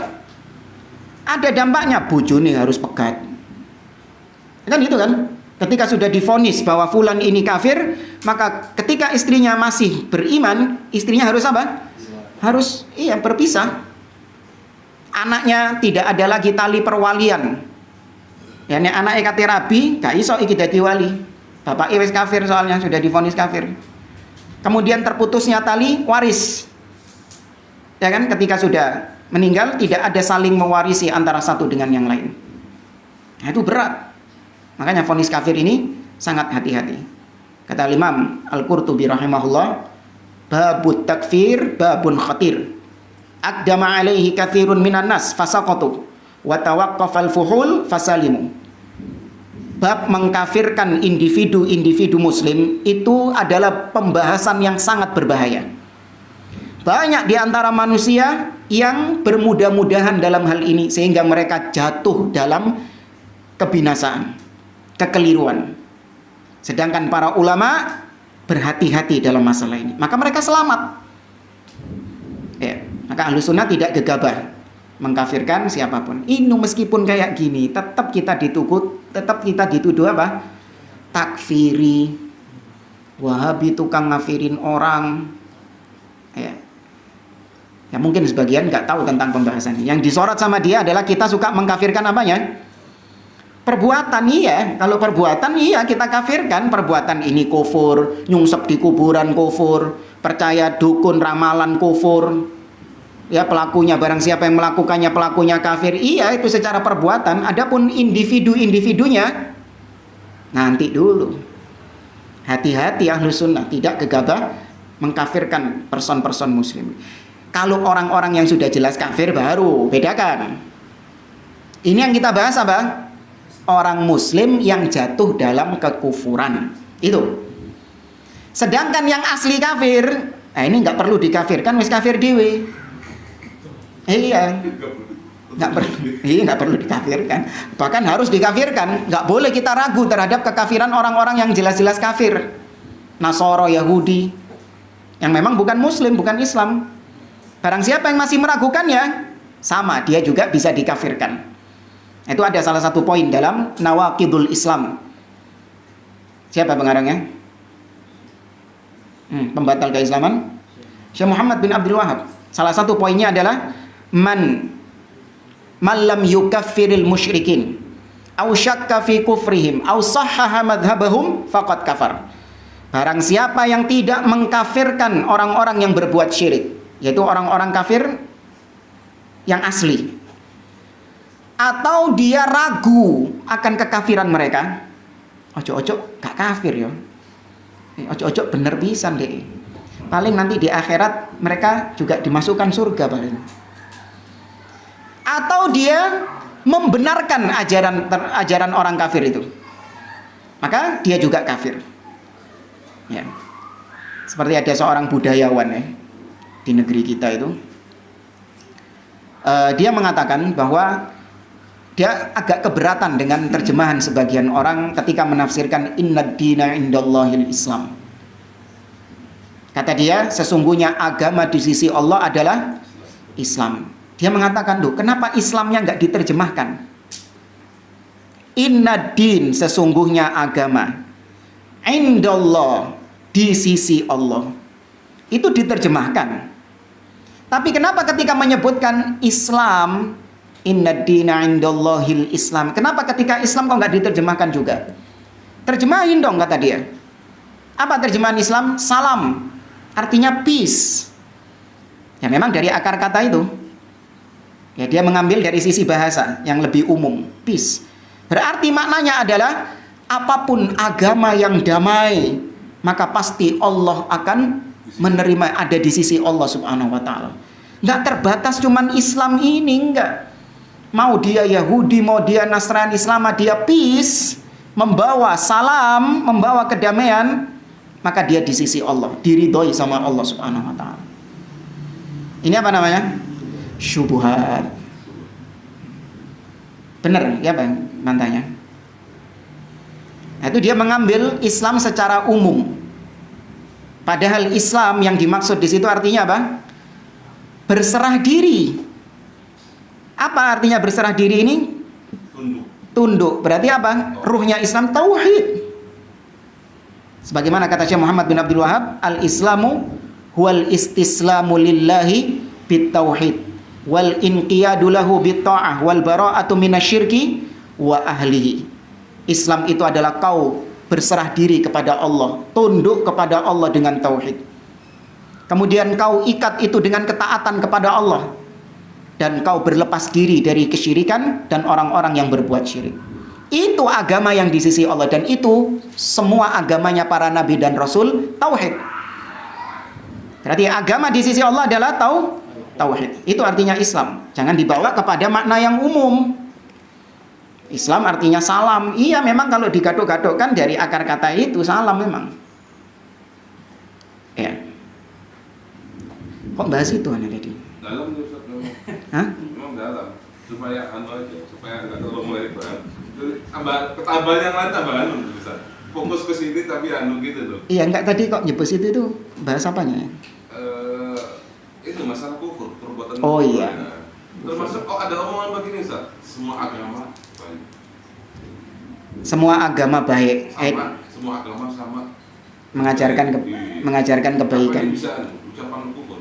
Ada dampaknya, bojone harus pegat. Kan itu kan? Ketika sudah divonis bahwa fulan ini kafir, maka ketika istrinya masih beriman, istrinya harus apa? Harus berpisah. Anaknya tidak ada lagi tali perwalian. Ya nek anake kate rabi, gak iso iki dadi wali. Bapak wis kafir soalnya sudah divonis kafir. Kemudian terputusnya tali waris. Ya kan, ketika sudah meninggal tidak ada saling mewarisi antara satu dengan yang lain. Nah, itu berat. Makanya vonis kafir ini sangat hati-hati. Kata Imam Al-Qurtubi rahimahullah, babut takfir babun khatir. Aqdama alaihi kathirun minan nas fasaqatu wa tawaqqafal fuhul fasalimu. Bab mengkafirkan individu-individu muslim itu adalah pembahasan yang sangat berbahaya. Banyak di antara manusia yang bermudah-mudahan dalam hal ini sehingga mereka jatuh dalam kebinasaan, kekeliruan. Sedangkan para ulama berhati-hati dalam masalah ini, maka mereka selamat. Ya, maka Ahlus Sunnah tidak gegabah mengkafirkan siapapun. Ini meskipun kayak gini, tetap kita dituduh apa? Takfiri, Wahabi, tukang ngafirin orang. Ya mungkin sebagian nggak tahu tentang pembahasan ini. Yang disorot sama dia adalah kita suka mengkafirkan apanya? Perbuatan. Iya, kalau perbuatan iya kita kafirkan. Perbuatan ini kufur, nyungsep di kuburan kufur, percaya dukun ramalan kufur. Ya pelakunya, barang siapa yang melakukannya pelakunya kafir. Iya, itu secara perbuatan. Adapun individu-individunya nanti dulu. Hati-hati ahlu sunnah, tidak gegabah mengkafirkan person-person muslim. Kalau orang-orang yang sudah jelas kafir baru bedakan. Ini yang kita bahas apa? Orang muslim yang jatuh dalam kekufuran. Itu. Sedangkan yang asli kafir, ini nggak perlu dikafirkan, wis kafir dewe. Iya. Nggak perlu dikafirkan. Bahkan harus dikafirkan. Nggak boleh kita ragu terhadap kekafiran orang-orang yang jelas-jelas kafir. Nasoro, Yahudi, yang memang bukan muslim, bukan Islam. Barang siapa yang masih meragukannya, sama, dia juga bisa dikafirkan. Itu ada salah satu poin dalam Nawaqidul Islam. Siapa pengarangnya? Pembatal keislaman? Syekh Muhammad bin Abdul Wahab. Salah satu poinnya adalah man lam yukaffiril musyrikin aw syakka fi kufrihim aw sahhaha madhhabahum faqad kafar. Barang siapa yang tidak mengkafirkan orang-orang yang berbuat syirik, yaitu orang-orang kafir yang asli, atau dia ragu akan kekafiran mereka, ojo-ojo gak kafir ya, ojo-ojo bener pisan deh, paling nanti di akhirat mereka juga dimasukkan surga paling. Atau dia membenarkan ajaran orang kafir itu, maka dia juga kafir. Ya. Seperti ada seorang budayawan ya, di negeri kita itu, dia mengatakan bahwa dia agak keberatan dengan terjemahan sebagian orang ketika menafsirkan innad dina indallahil Islam. Kata dia, sesungguhnya agama di sisi Allah adalah Islam. Dia mengatakan, loh, kenapa Islamnya nggak diterjemahkan? Innad din, sesungguhnya agama, indallah, di sisi Allah. Itu diterjemahkan. Tapi kenapa ketika menyebutkan Islam, innad dina indallahil Islam, kenapa ketika Islam kok nggak diterjemahkan juga? Terjemahin dong, kata dia. Apa terjemahan Islam? Salam, artinya peace. Ya memang dari akar kata itu. Ya, dia mengambil dari sisi bahasa yang lebih umum, peace. Berarti maknanya adalah apapun agama yang damai, maka pasti Allah akan menerima, ada di sisi Allah Subhanahu wa taala. Enggak terbatas cuman Islam ini, enggak. Mau dia Yahudi, mau dia Nasrani, selama dia peace, membawa salam, membawa kedamaian, maka dia di sisi Allah, diridhoi sama Allah Subhanahu wa taala. Ini apa namanya? Syubhat. Benar ya Bang mantanya. Nah, itu dia mengambil Islam secara umum. Padahal Islam yang dimaksud di situ artinya apa? Berserah diri. Apa artinya berserah diri ini? Tunduk. Berarti apa? Ruhnya Islam tauhid. Sebagaimana kata Syekh Muhammad bin Abdul Wahab, al-Islamu huwal istislamu lillahi bitauhid wal inqiyadu lahu bitta'ah wal bara'atu minasyirki wa ahlihi. Islam itu adalah kau berserah diri kepada Allah, tunduk kepada Allah dengan tauhid. Kemudian kau ikat itu dengan ketaatan kepada Allah, dan kau berlepas diri dari kesyirikan dan orang-orang yang berbuat syirik. Itu agama yang di sisi Allah, dan itu semua agamanya para nabi dan rasul tauhid. Berarti agama di sisi Allah adalah tauhid. Itu artinya Islam. Jangan dibawa kepada makna yang umum. Islam artinya salam. Iya memang kalau digaduk-gadukkan dari akar kata itu salam memang. Ya. Kok bahas itu Anda tadi? Dalam tuh Ustaz memang. Hah? Memang dalam. Supaya aja, supaya enggak terlalu melebar. Tambah yang lain tambah Ustaz. Fokus ke sini tapi gitu loh. Iya, enggak tadi kok nyebut itu tuh bahas apanya? Itu masalah kufur, perbuatan kufur. Oh iya. Termasuk ada omongan begini Ustaz, semua agama baik. Semua agama baik. Semua agama sama. Mengajarkan kebaikan. Bisa ucapan kufur.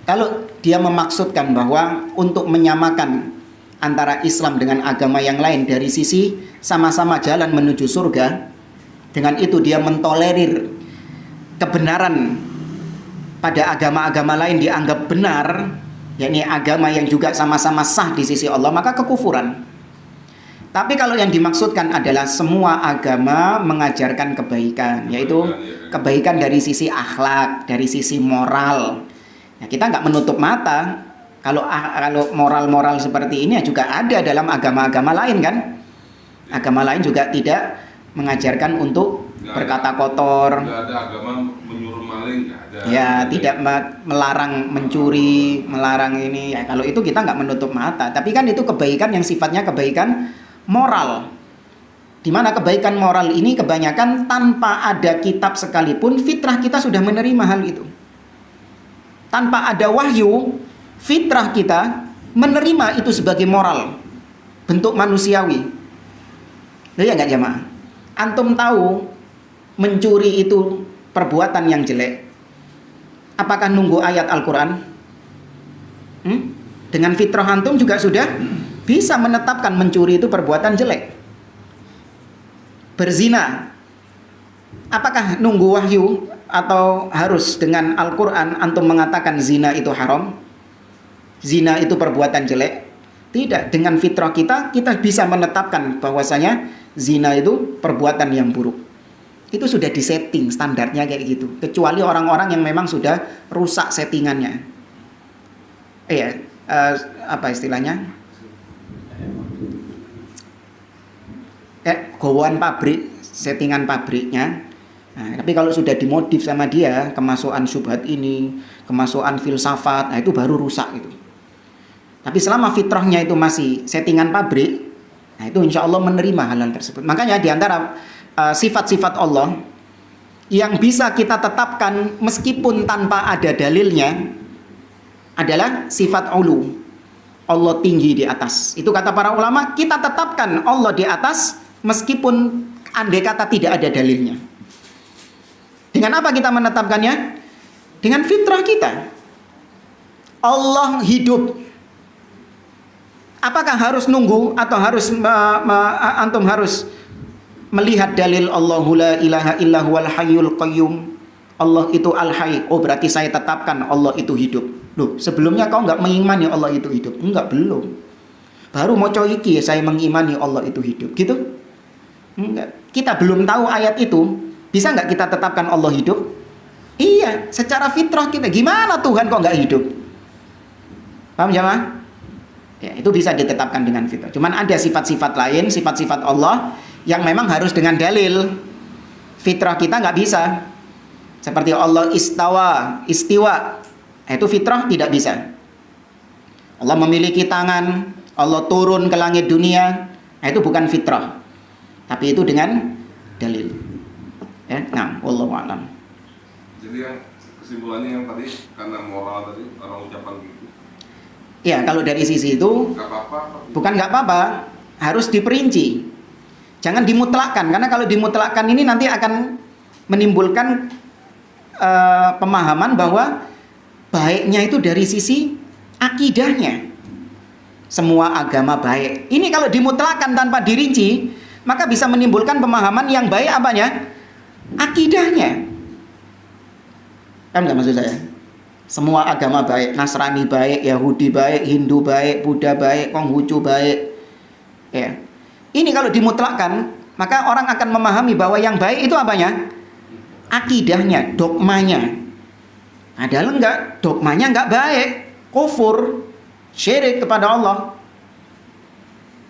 Kalau dia memaksudkan bahwa untuk menyamakan antara Islam dengan agama yang lain dari sisi sama-sama jalan menuju surga, dengan itu dia mentolerir kebenaran pada agama-agama lain dianggap benar, yakni agama yang juga sama-sama sah di sisi Allah, maka kekufuran. Tapi kalau yang dimaksudkan adalah semua agama mengajarkan kebaikan, yaitu kebaikan dari sisi akhlak, dari sisi moral. Nah, kita nggak menutup mata kalau moral-moral seperti ini juga ada dalam agama-agama lain kan. Agama lain juga tidak mengajarkan untuk berkata kotor. Nggak ada agama menyuruh maling, nggak ada. Ya, tidak melarang mencuri, melarang ini. Ya, kalau itu kita nggak menutup mata. Tapi kan itu kebaikan yang sifatnya kebaikan moral. Di mana kebaikan moral ini kebanyakan tanpa ada kitab sekalipun, fitrah kita sudah menerima hal itu. Tanpa ada wahyu, fitrah kita menerima itu sebagai moral, bentuk manusiawi. Loh ya nggak jamaah? Antum tahu mencuri itu perbuatan yang jelek. Apakah nunggu ayat Al-Quran? Dengan fitrah antum juga sudah bisa menetapkan mencuri itu perbuatan jelek. Berzina, apakah nunggu wahyu atau harus dengan Al-Quran antum mengatakan zina itu haram? Zina itu perbuatan jelek? Tidak, dengan fitrah kita bisa menetapkan bahwasanya zina itu perbuatan yang buruk. Itu sudah disetting standarnya kayak gitu. Kecuali orang-orang yang memang sudah rusak settingannya. Apa istilahnya? Gowon pabrik, settingan pabriknya. Nah, tapi kalau sudah dimodif sama dia, kemasukan syubhat ini, kemasukan filsafat, nah itu baru rusak itu. Tapi selama fitrahnya itu masih settingan pabrik, nah itu insya Allah menerima hal-hal tersebut. Makanya diantara sifat-sifat Allah yang bisa kita tetapkan meskipun tanpa ada dalilnya adalah sifat ulu. Allah tinggi di atas. Itu kata para ulama, kita tetapkan Allah di atas meskipun andai kata tidak ada dalilnya. Dengan apa kita menetapkannya? Dengan fitrah kita. Allah hidup. Apakah harus nunggu atau harus antum harus melihat dalil Allahu la ilaha illa huwal hayyul qayyum? Allah itu al-hayy. Oh, berarti saya tetapkan Allah itu hidup. Loh, sebelumnya kau enggak mengimani Allah itu hidup? Enggak, belum. Baru mau iki saya mengimani Allah itu hidup. Gitu? Enggak. Kita belum tahu ayat itu. Bisa enggak kita tetapkan Allah hidup? Iya, secara fitrah kita. Gimana Tuhan kok enggak hidup? Paham jamaah? Ya, itu bisa ditetapkan dengan fitrah. Cuman ada sifat-sifat lain, sifat-sifat Allah yang memang harus dengan dalil. Fitrah kita nggak bisa. Seperti Allah istiwa. Itu fitrah tidak bisa. Allah memiliki tangan, Allah turun ke langit dunia. Itu bukan fitrah. Tapi itu dengan dalil. Ya, nah, wallahu a'lam. Jadi yang kesimpulannya yang tadi karena moral tadi orang ucapan gitu. Ya, kalau dari sisi itu bukan nggak apa-apa, harus diperinci. Jangan dimutlakkan, karena kalau dimutlakkan ini nanti akan menimbulkan pemahaman bahwa baiknya itu dari sisi akidahnya. Semua agama baik. Ini kalau dimutlakkan tanpa dirinci, maka bisa menimbulkan pemahaman yang baik apanya? Akidahnya. Kan nggak maksud saya? Semua agama baik, Nasrani baik, Yahudi baik, Hindu baik, Buddha baik, Konghucu baik. Ya. Ini kalau dimutlakkan, maka orang akan memahami bahwa yang baik itu apanya? Akidahnya, dogmanya. Padahal enggak, dogmanya enggak baik, kufur, syirik kepada Allah.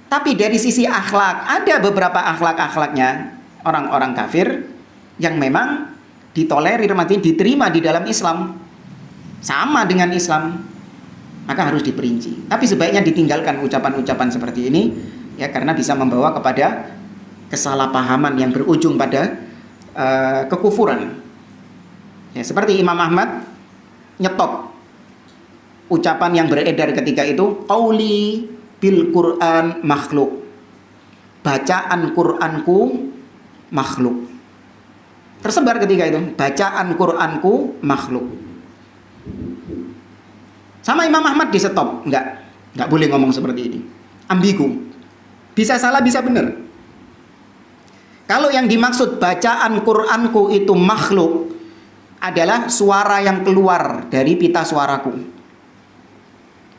Tapi dari sisi akhlak, ada beberapa akhlak-akhlaknya orang-orang kafir yang memang ditolerir, diterima di dalam Islam. Sama dengan Islam, maka harus diperinci. Tapi sebaiknya ditinggalkan ucapan-ucapan seperti ini, ya, karena bisa membawa kepada kesalahpahaman yang berujung pada kekufuran. Ya, seperti Imam Ahmad nyetop ucapan yang beredar ketika itu, qauli bil Quran makhluk. Bacaan Quranku makhluk. Tersebar ketika itu, bacaan Quranku makhluk. Sama Imam Ahmad di stop, enggak boleh ngomong seperti ini. Ambigu. Bisa salah, bisa benar. Kalau yang dimaksud bacaan Quranku itu makhluk adalah suara yang keluar dari pita suaraku.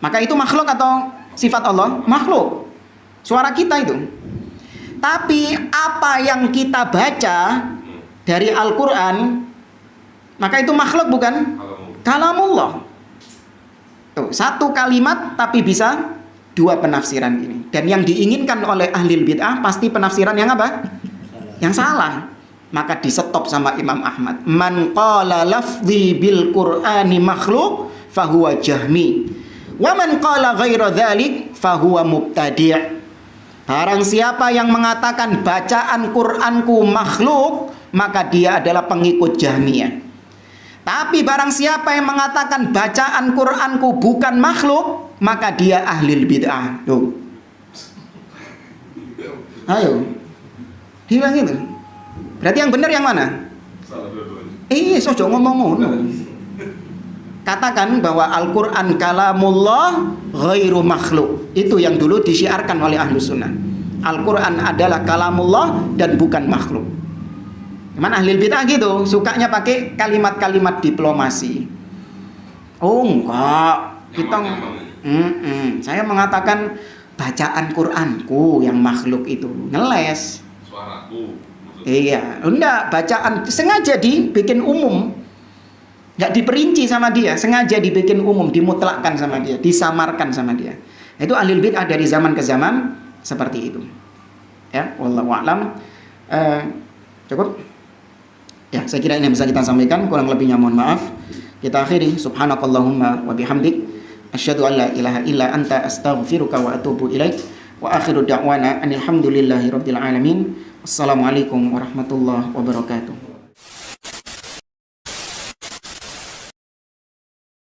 Maka itu makhluk atau sifat Allah? Makhluk. Suara kita itu. Tapi apa yang kita baca dari Al-Quran, maka itu makhluk bukan? Kalamullah. Tuh, satu kalimat tapi bisa dua penafsiran ini. Dan yang diinginkan oleh ahli bid'ah pasti penafsiran yang apa? Yang salah. Maka di-stop sama Imam Ahmad. Man qala lafzi bil Qur'ani makhluk fahuwa jahmi. Wa man qala ghaira dzalik fahuwa mubtadi'. Barang siapa yang mengatakan bacaan Qur'anku makhluk, maka dia adalah pengikut Jahmiyah. Tapi barang siapa yang mengatakan bacaan Qur'anku bukan makhluk, maka dia ahli bid'ah. Tuh. Ayo. Hilang itu. Berarti yang benar yang mana? Salah dua-duanya. Sojo ngomong. Katakan bahwa Al-Quran kalamullah ghairu makhluk. Itu yang dulu disiarkan oleh ahlu sunnah. Al-Quran adalah kalamullah dan bukan makhluk. Cuman ahli bid'ah gitu, sukanya pakai kalimat-kalimat diplomasi. Oh enggak, kita saya mengatakan bacaan Quranku yang makhluk itu. Ngeles. Suaraku. Iya, enggak, bacaan sengaja dibikin umum. Nggak diperinci sama dia, sengaja dibikin umum, dimutlakkan sama dia, disamarkan sama dia. Itu ahli bid'ah dari zaman ke zaman seperti itu. Ya, wallahu a'lam. Cukup? Ya, saya kira ini yang bisa kita sampaikan, kurang lebihnya mohon maaf. Kita akhiri, subhanakallahumma wa bihamdik, asyhadu an la ilaha illa anta astaghfiruka wa atubu ilaik. Wa akhiru da'wana anil hamdulillahi rabbil alamin. Wassalamualaikum warahmatullahi wabarakatuh.